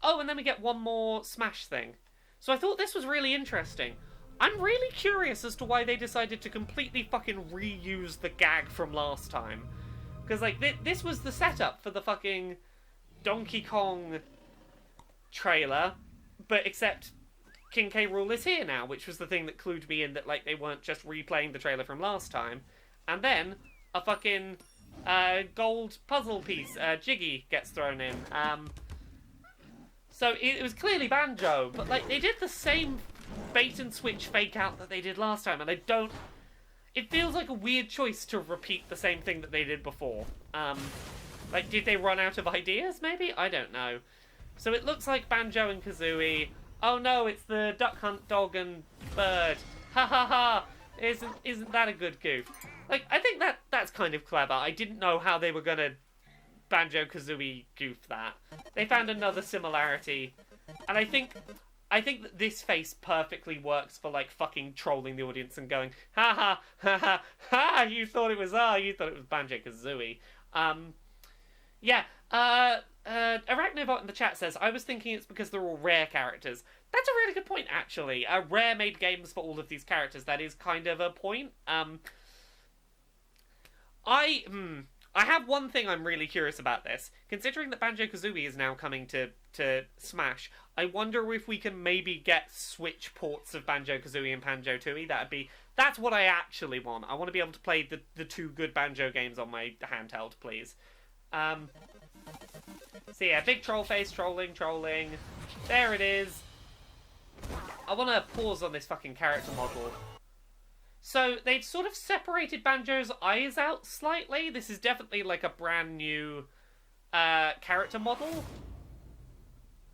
A: Oh, and then we get one more Smash thing. So I thought this was really interesting. I'm really curious as to why they decided to completely fucking reuse the gag from last time. Because, like, this was the setup for the fucking Donkey Kong trailer, but except King K. Rool is here now, which was the thing that clued me in that, like, they weren't just replaying the trailer from last time. And then a fucking gold puzzle piece, Jiggy, gets thrown in. So it was clearly Banjo, but, like, they did the same bait and switch fake out that they did last time, and I don't... It feels like a weird choice to repeat the same thing that they did before. Like, did they run out of ideas, maybe? I don't know. So it looks like Banjo and Kazooie. Oh no, it's the Duck Hunt dog and bird. Ha ha ha! Isn't that a good goof? Like, I think that's kind of clever. I didn't know how they were gonna Banjo-Kazooie goof that. They found another similarity. And I think that this face perfectly works for, like, fucking trolling the audience and going, ha ha ha ha ha, you thought it was Banjo-Kazooie. Yeah, Arachnobot in the chat says, I was thinking it's because they're all Rare characters. That's a really good point, actually. Rare made games for all of these characters. That is kind of a point. I have one thing I'm really curious about this. Considering that Banjo-Kazooie is now coming to Smash, I wonder if we can maybe get Switch ports of Banjo-Kazooie and Banjo-Tooie. That's what I actually want. I want to be able to play the two good Banjo games on my handheld, please. So yeah, big troll face, trolling. There it is. I want to pause on this fucking character model. So, they've sort of separated Banjo's eyes out slightly. This is definitely, like, a brand new character model.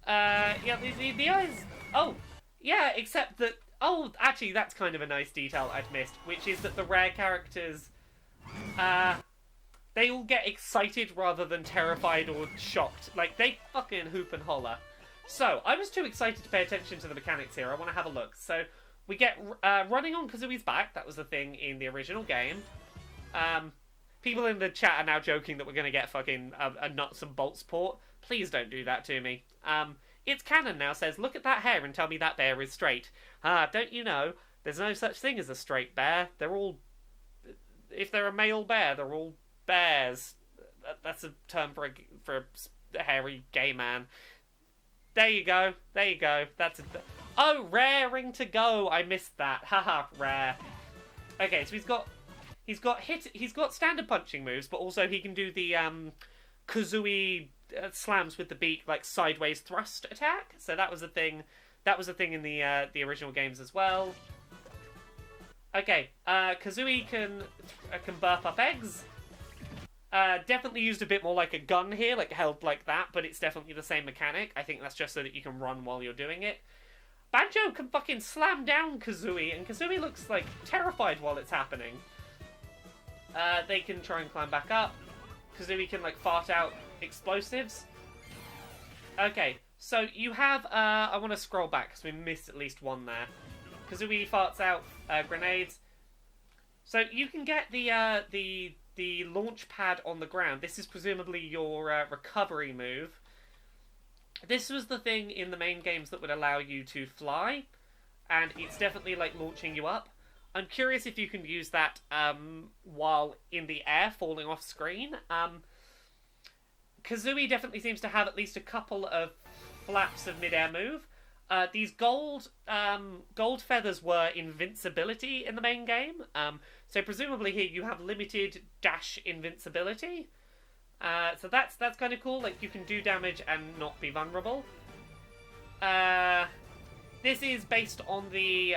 A: Yeah, the eyes... Oh, yeah, except that... Oh, actually, that's kind of a nice detail I'd missed, which is that the Rare characters... they all get excited rather than terrified or shocked. Like, they fucking hoop and holler. So, I was too excited to pay attention to the mechanics here. I want to have a look. So... We get running on Kazooie's back. That was the thing in the original game. People in the chat are now joking that we're going to get fucking a nuts and bolts port. Please don't do that to me. It's canon now says, look at that hair and tell me that bear is straight. Don't you know, there's no such thing as a straight bear. They're all... If they're a male bear, they're all bears. That's a term for a hairy gay man. There you go. That's a... Oh, Rare ring to go. I missed that. Haha, Rare. Okay, so he's got standard punching moves, but also he can do the Kazooie slams with the beak, like sideways thrust attack. So that was a thing. That was a thing in the original games as well. Okay, Kazooie can burp up eggs. Definitely used a bit more like a gun here, like held like that, but it's definitely the same mechanic. I think that's just so that you can run while you're doing it. Banjo can fucking slam down Kazooie, and Kazooie looks, like, terrified while it's happening. They can try and climb back up. Kazooie can, like, fart out explosives. Okay, so you have, I want to scroll back, because we missed at least one there. Kazooie farts out grenades. So you can get the launch pad on the ground. This is presumably your recovery move. This was the thing in the main games that would allow you to fly, and it's definitely, like, launching you up. I'm curious if you can use that while in the air, falling off screen. Kazooie definitely seems to have at least a couple of flaps of mid-air move. These gold feathers were invincibility in the main game, so presumably here you have limited dash invincibility. So that's kind of cool. Like, you can do damage and not be vulnerable. This is based on the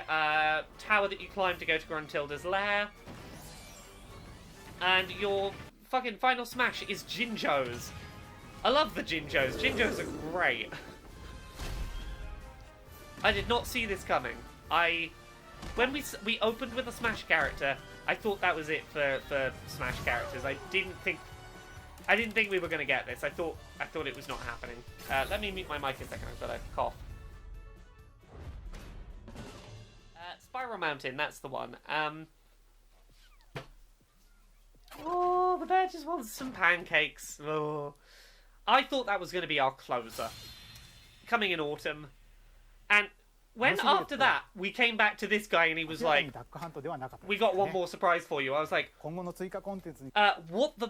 A: tower that you climb to go to Gruntilda's lair. And your fucking final smash is Jinjos. I love the Jinjos. Jinjos are great. I did not see this coming. When we opened with a Smash character, I thought that was it for Smash characters. I didn't think we were going to get this. I thought it was not happening. Let me mute my mic a second. I've got a cough. Spiral Mountain, that's the one. Oh, the bear just wants some pancakes. Oh. I thought that was going to be our closer. Coming in autumn. And when after that we came back to this guy and he was like,
F: ダックハントではなかった
A: we got one more surprise for you. I was like,
F: 今後の追加コンテンツに
A: what the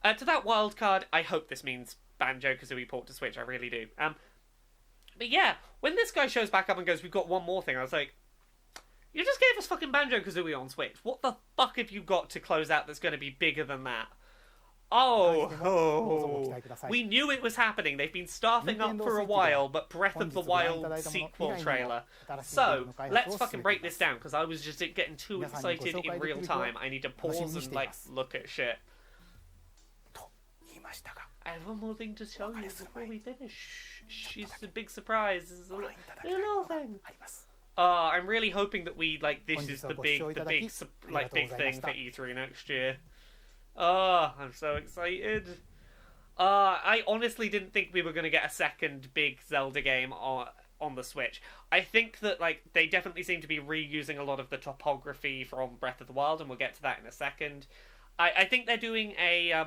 A: to that wild card, I hope this means Banjo-Kazooie port to Switch. I really do. But yeah, when this guy shows back up and goes, we've got one more thing, I was like, you just gave us fucking Banjo-Kazooie on Switch. What the fuck have you got to close out that's going to be bigger than that? Oh, we knew it was happening. They've been staffing up for a while, but Breath of the Wild sequel trailer. So, let's fucking break this down, because I was just getting too excited in real time. I need to pause and, like, look at shit.
F: と言いましたが
A: I have one more thing to show you before we finish. She's a big surprise. This is a little thing.
F: あります
A: I'm really hoping that we, like, this is the big thing for E3 next year. I'm so excited. I honestly didn't think we were going to get a second big Zelda game on the Switch. I think that, like, they definitely seem to be reusing a lot of the topography from Breath of the Wild, and we'll get to that in a second. I think they're doing a,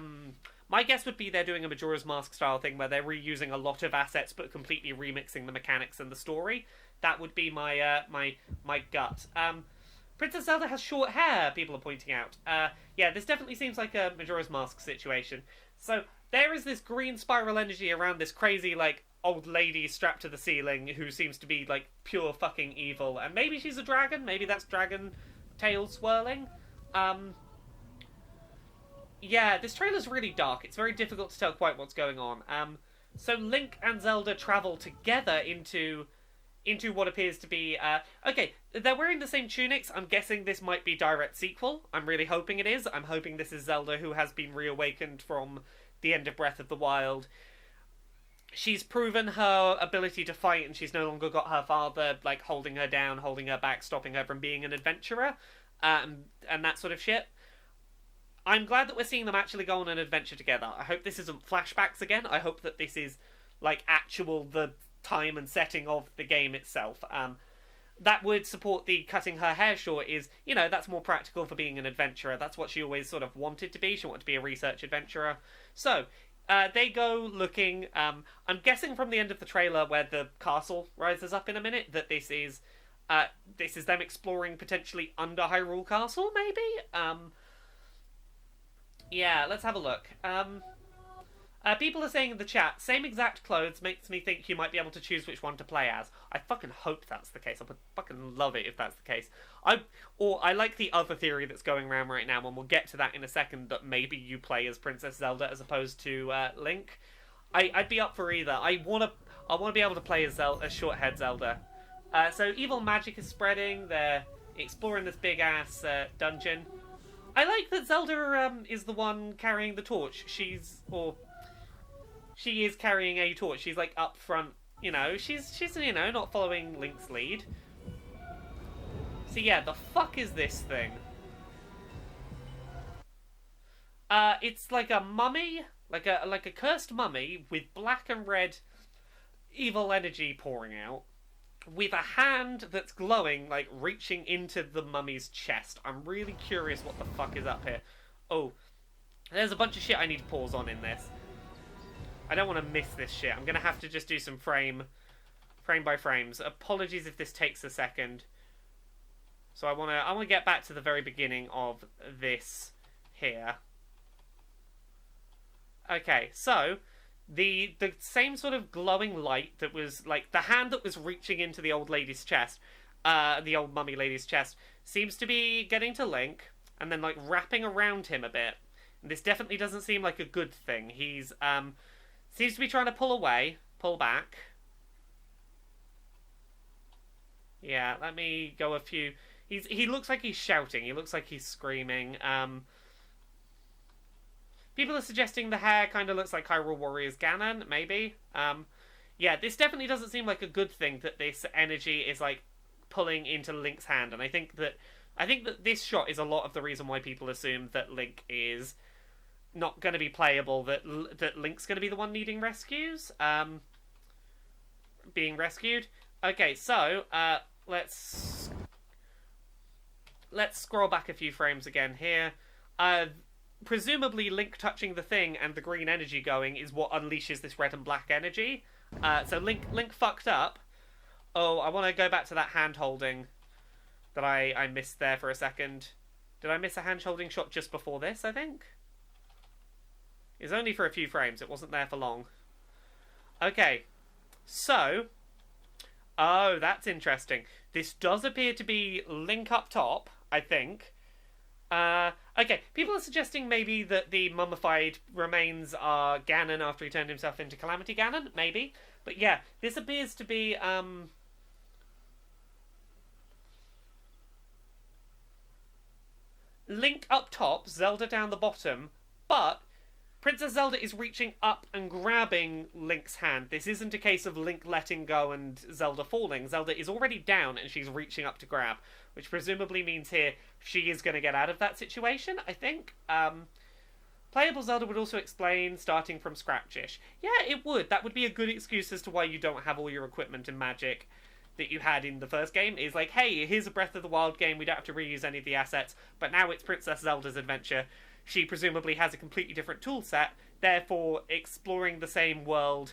A: my guess would be they're doing a Majora's Mask style thing where they're reusing a lot of assets but completely remixing the mechanics and the story. That would be my my gut. Princess Zelda has short hair, people are pointing out. Yeah, this definitely seems like a Majora's Mask situation. So, there is this green spiral energy around this crazy, like, old lady strapped to the ceiling who seems to be, like, pure fucking evil. And maybe she's a dragon, maybe that's dragon tail swirling. Yeah, this trailer's really dark. It's very difficult to tell quite what's going on. So Link and Zelda travel together into what appears to be... okay, they're wearing the same tunics. I'm guessing this might be direct sequel. I'm really hoping it is. I'm hoping this is Zelda who has been reawakened from the end of Breath of the Wild. She's proven her ability to fight, and she's no longer got her father, like, holding her down, holding her back, stopping her from being an adventurer, and that sort of shit. I'm glad that we're seeing them actually go on an adventure together. I hope this isn't flashbacks again. I hope that this is, like, the time and setting of the game itself. That would support the cutting her hair short is, you know, that's more practical for being an adventurer. That's what she always sort of wanted to be. She wanted to be a research adventurer. So, they go looking, I'm guessing from the end of the trailer where the castle rises up in a minute, that this is them exploring potentially under Hyrule Castle, maybe? Yeah, let's have a look. People are saying in the chat, same exact clothes makes me think you might be able to choose which one to play as. I fucking hope that's the case. I would fucking love it if that's the case. I like the other theory that's going around right now, and we'll get to that in a second, that maybe you play as Princess Zelda as opposed to Link. I'd be up for either. I wanna be able to play as short-haired Zelda. So evil magic is spreading. They're exploring this big-ass dungeon. I like that Zelda is the one carrying the torch. She is carrying a torch. She's, like, up front, you know. She's you know, not following Link's lead. So yeah, the fuck is this thing? It's like a mummy, like a cursed mummy with black and red evil energy pouring out, with a hand that's glowing, like, reaching into the mummy's chest. I'm really curious what the fuck is up here. Oh, there's a bunch of shit I need to pause on in this. I don't want to miss this shit. I'm going to have to just do some frame by frames. Apologies if this takes a second. So I want to get back to the very beginning of this here. Okay, so the same sort of glowing light that was, like, the hand that was reaching into the old lady's chest, the old mummy lady's chest, seems to be getting to Link and then, like, wrapping around him a bit. And this definitely doesn't seem like a good thing. He's seems to be trying to pull back. Yeah, let me go a few. He looks like he's shouting. He looks like he's screaming. People are suggesting the hair kind of looks like Hyrule Warriors Ganon, maybe. Yeah, this definitely doesn't seem like a good thing that this energy is, like, pulling into Link's hand, and I think that this shot is a lot of the reason why people assume that Link is not going to be playable, that Link's going to be the one needing rescues, being rescued. Okay, so let's scroll back a few frames again here. Presumably Link touching the thing and the green energy going is what unleashes this red and black energy. So Link fucked up. Oh, I want to go back to that hand-holding that I missed there for a second. Did I miss a hand-holding shot just before this, I think? It's only for a few frames. It wasn't there for long. Okay. So... Oh, that's interesting. This does appear to be Link up top, I think. Okay, people are suggesting maybe that the mummified remains are Ganon after he turned himself into Calamity Ganon, maybe. But yeah, this appears to be, Link up top, Zelda down the bottom, but Princess Zelda is reaching up and grabbing Link's hand. This isn't a case of Link letting go and Zelda falling. Zelda is already down and she's reaching up to grab, which presumably means here she is going to get out of that situation, I think. Playable Zelda would also explain starting from scratch-ish. Yeah, it would. That would be a good excuse as to why you don't have all your equipment and magic that you had in the first game. Is like, hey, here's a Breath of the Wild game, we don't have to reuse any of the assets, but now it's Princess Zelda's adventure. She presumably has a completely different tool set, therefore exploring the same world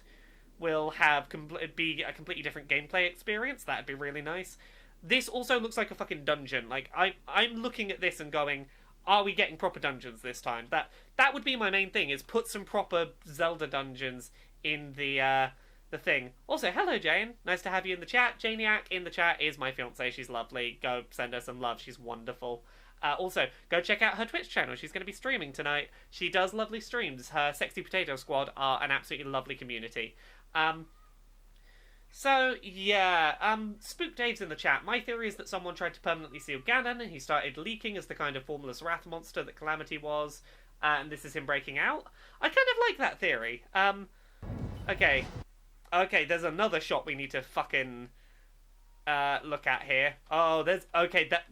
A: will have be a completely different gameplay experience. That'd be really nice. This also looks like a fucking dungeon. Like, I'm looking at this and going, are we getting proper dungeons this time? That would be my main thing, is put some proper Zelda dungeons in the thing. Also, hello Jane, nice to have you in the chat. Janiac in the chat is my fiancée. She's lovely. Go send her some love. She's wonderful. Also, go check out her Twitch channel. She's going to be streaming tonight. She does lovely streams. Her Sexy Potato Squad are an absolutely lovely community. So, yeah. Spook Dave's in the chat. My theory is that someone tried to permanently seal Ganon, and he started leaking as the kind of formless wrath monster that Calamity was, and this is him breaking out. I kind of like that theory. Okay. Okay, there's another shot we need to fucking look at here. Oh, there's... Okay, that...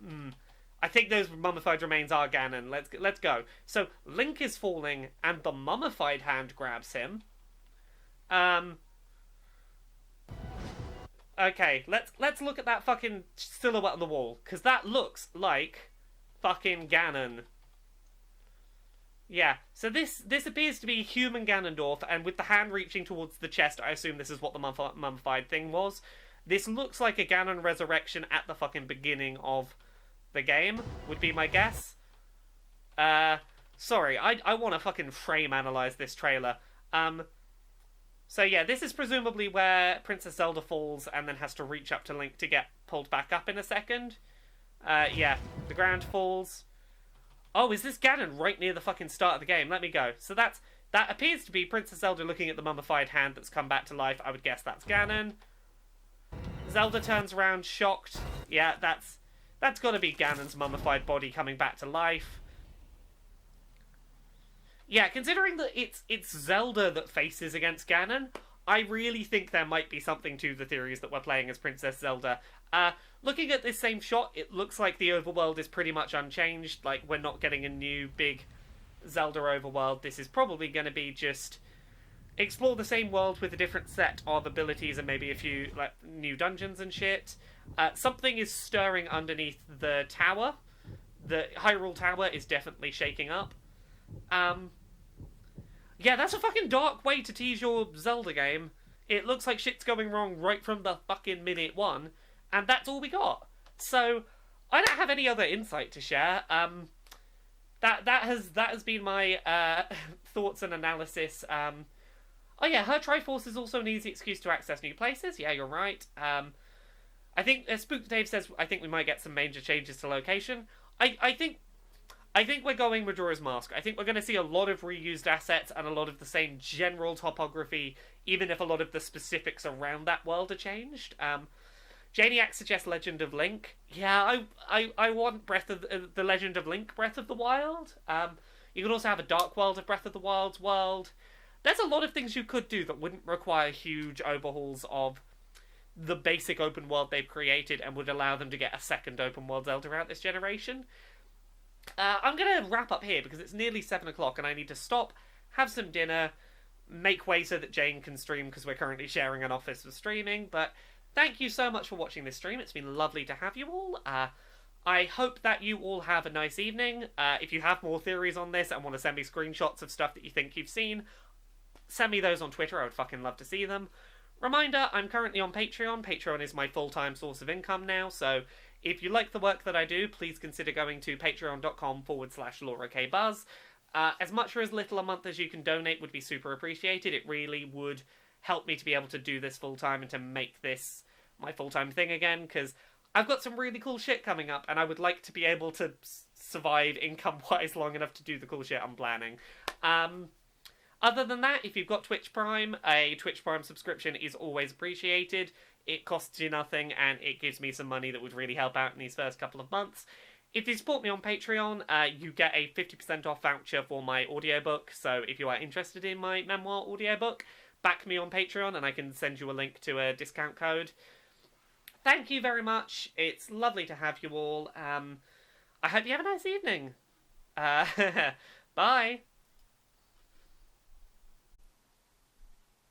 A: I think those mummified remains are Ganon. Let's go. So, Link is falling, and the mummified hand grabs him. Okay, let's look at that fucking silhouette on the wall, because that looks like fucking Ganon. Yeah, so this appears to be human Ganondorf, and with the hand reaching towards the chest, I assume this is what the mummified thing was. This looks like a Ganon resurrection at the fucking beginning of the game, would be my guess. Sorry, I want to fucking frame analyze this trailer. So yeah, this is presumably where Princess Zelda falls and then has to reach up to Link to get pulled back up in a second. Yeah, the ground falls. Oh, is this Ganon right near the fucking start of the game? Let me go. So that appears to be Princess Zelda looking at the mummified hand that's come back to life. I would guess that's Ganon. Zelda turns around, shocked. Yeah, that's got to be Ganon's mummified body coming back to life. Yeah, considering that it's Zelda that faces against Ganon, I really think there might be something to the theories that we're playing as Princess Zelda. Looking at this same shot, it looks like the overworld is pretty much unchanged. Like, we're not getting a new big Zelda overworld. This is probably going to be just explore the same world with a different set of abilities and maybe a few like new dungeons and shit. Something is stirring underneath the tower. The Hyrule Tower is definitely shaking up. Yeah, that's a fucking dark way to tease your Zelda game. It looks like shit's going wrong right from the fucking minute one, and that's all we got. So, I don't have any other insight to share. That has been my thoughts and analysis. Oh yeah, her Triforce is also an easy excuse to access new places. Yeah, you're right. I think, as Spook Dave says, I think we might get some major changes to location. I think we're going Majora's Mask. I think we're going to see a lot of reused assets and a lot of the same general topography, even if a lot of the specifics around that world are changed. Janiac suggests Legend of Link. Yeah, I want the Legend of Link Breath of the Wild. You could also have a Dark World of Breath of the Wild's world. There's a lot of things you could do that wouldn't require huge overhauls of the basic open world they've created and would allow them to get a second open world Zelda out this generation. I'm going to wrap up here because it's nearly 7 o'clock and I need to stop, have some dinner, make way so that Jane can stream because we're currently sharing an office for streaming. But thank you so much for watching this stream. It's been lovely to have you all. I hope that you all have a nice evening. If you have more theories on this and want to send me screenshots of stuff that you think you've seen, send me those on Twitter. I would fucking love to see them. Reminder, I'm currently on Patreon. Patreon is my full-time source of income now, so if you like the work that I do, please consider going to patreon.com/LauraKBuzz. As much or as little a month as you can donate would be super appreciated. It really would help me to be able to do this full-time and to make this my full-time thing again, because I've got some really cool shit coming up, and I would like to be able to survive income-wise long enough to do the cool shit I'm planning. Other than that, if you've got Twitch Prime, a Twitch Prime subscription is always appreciated. It costs you nothing, and it gives me some money that would really help out in these first couple of months. If you support me on Patreon, you get a 50% off voucher for my audiobook, so if you are interested in my memoir audiobook, back me on Patreon, and I can send you a link to a discount code. Thank you very much. It's lovely to have you all. I hope you have a nice evening. Bye.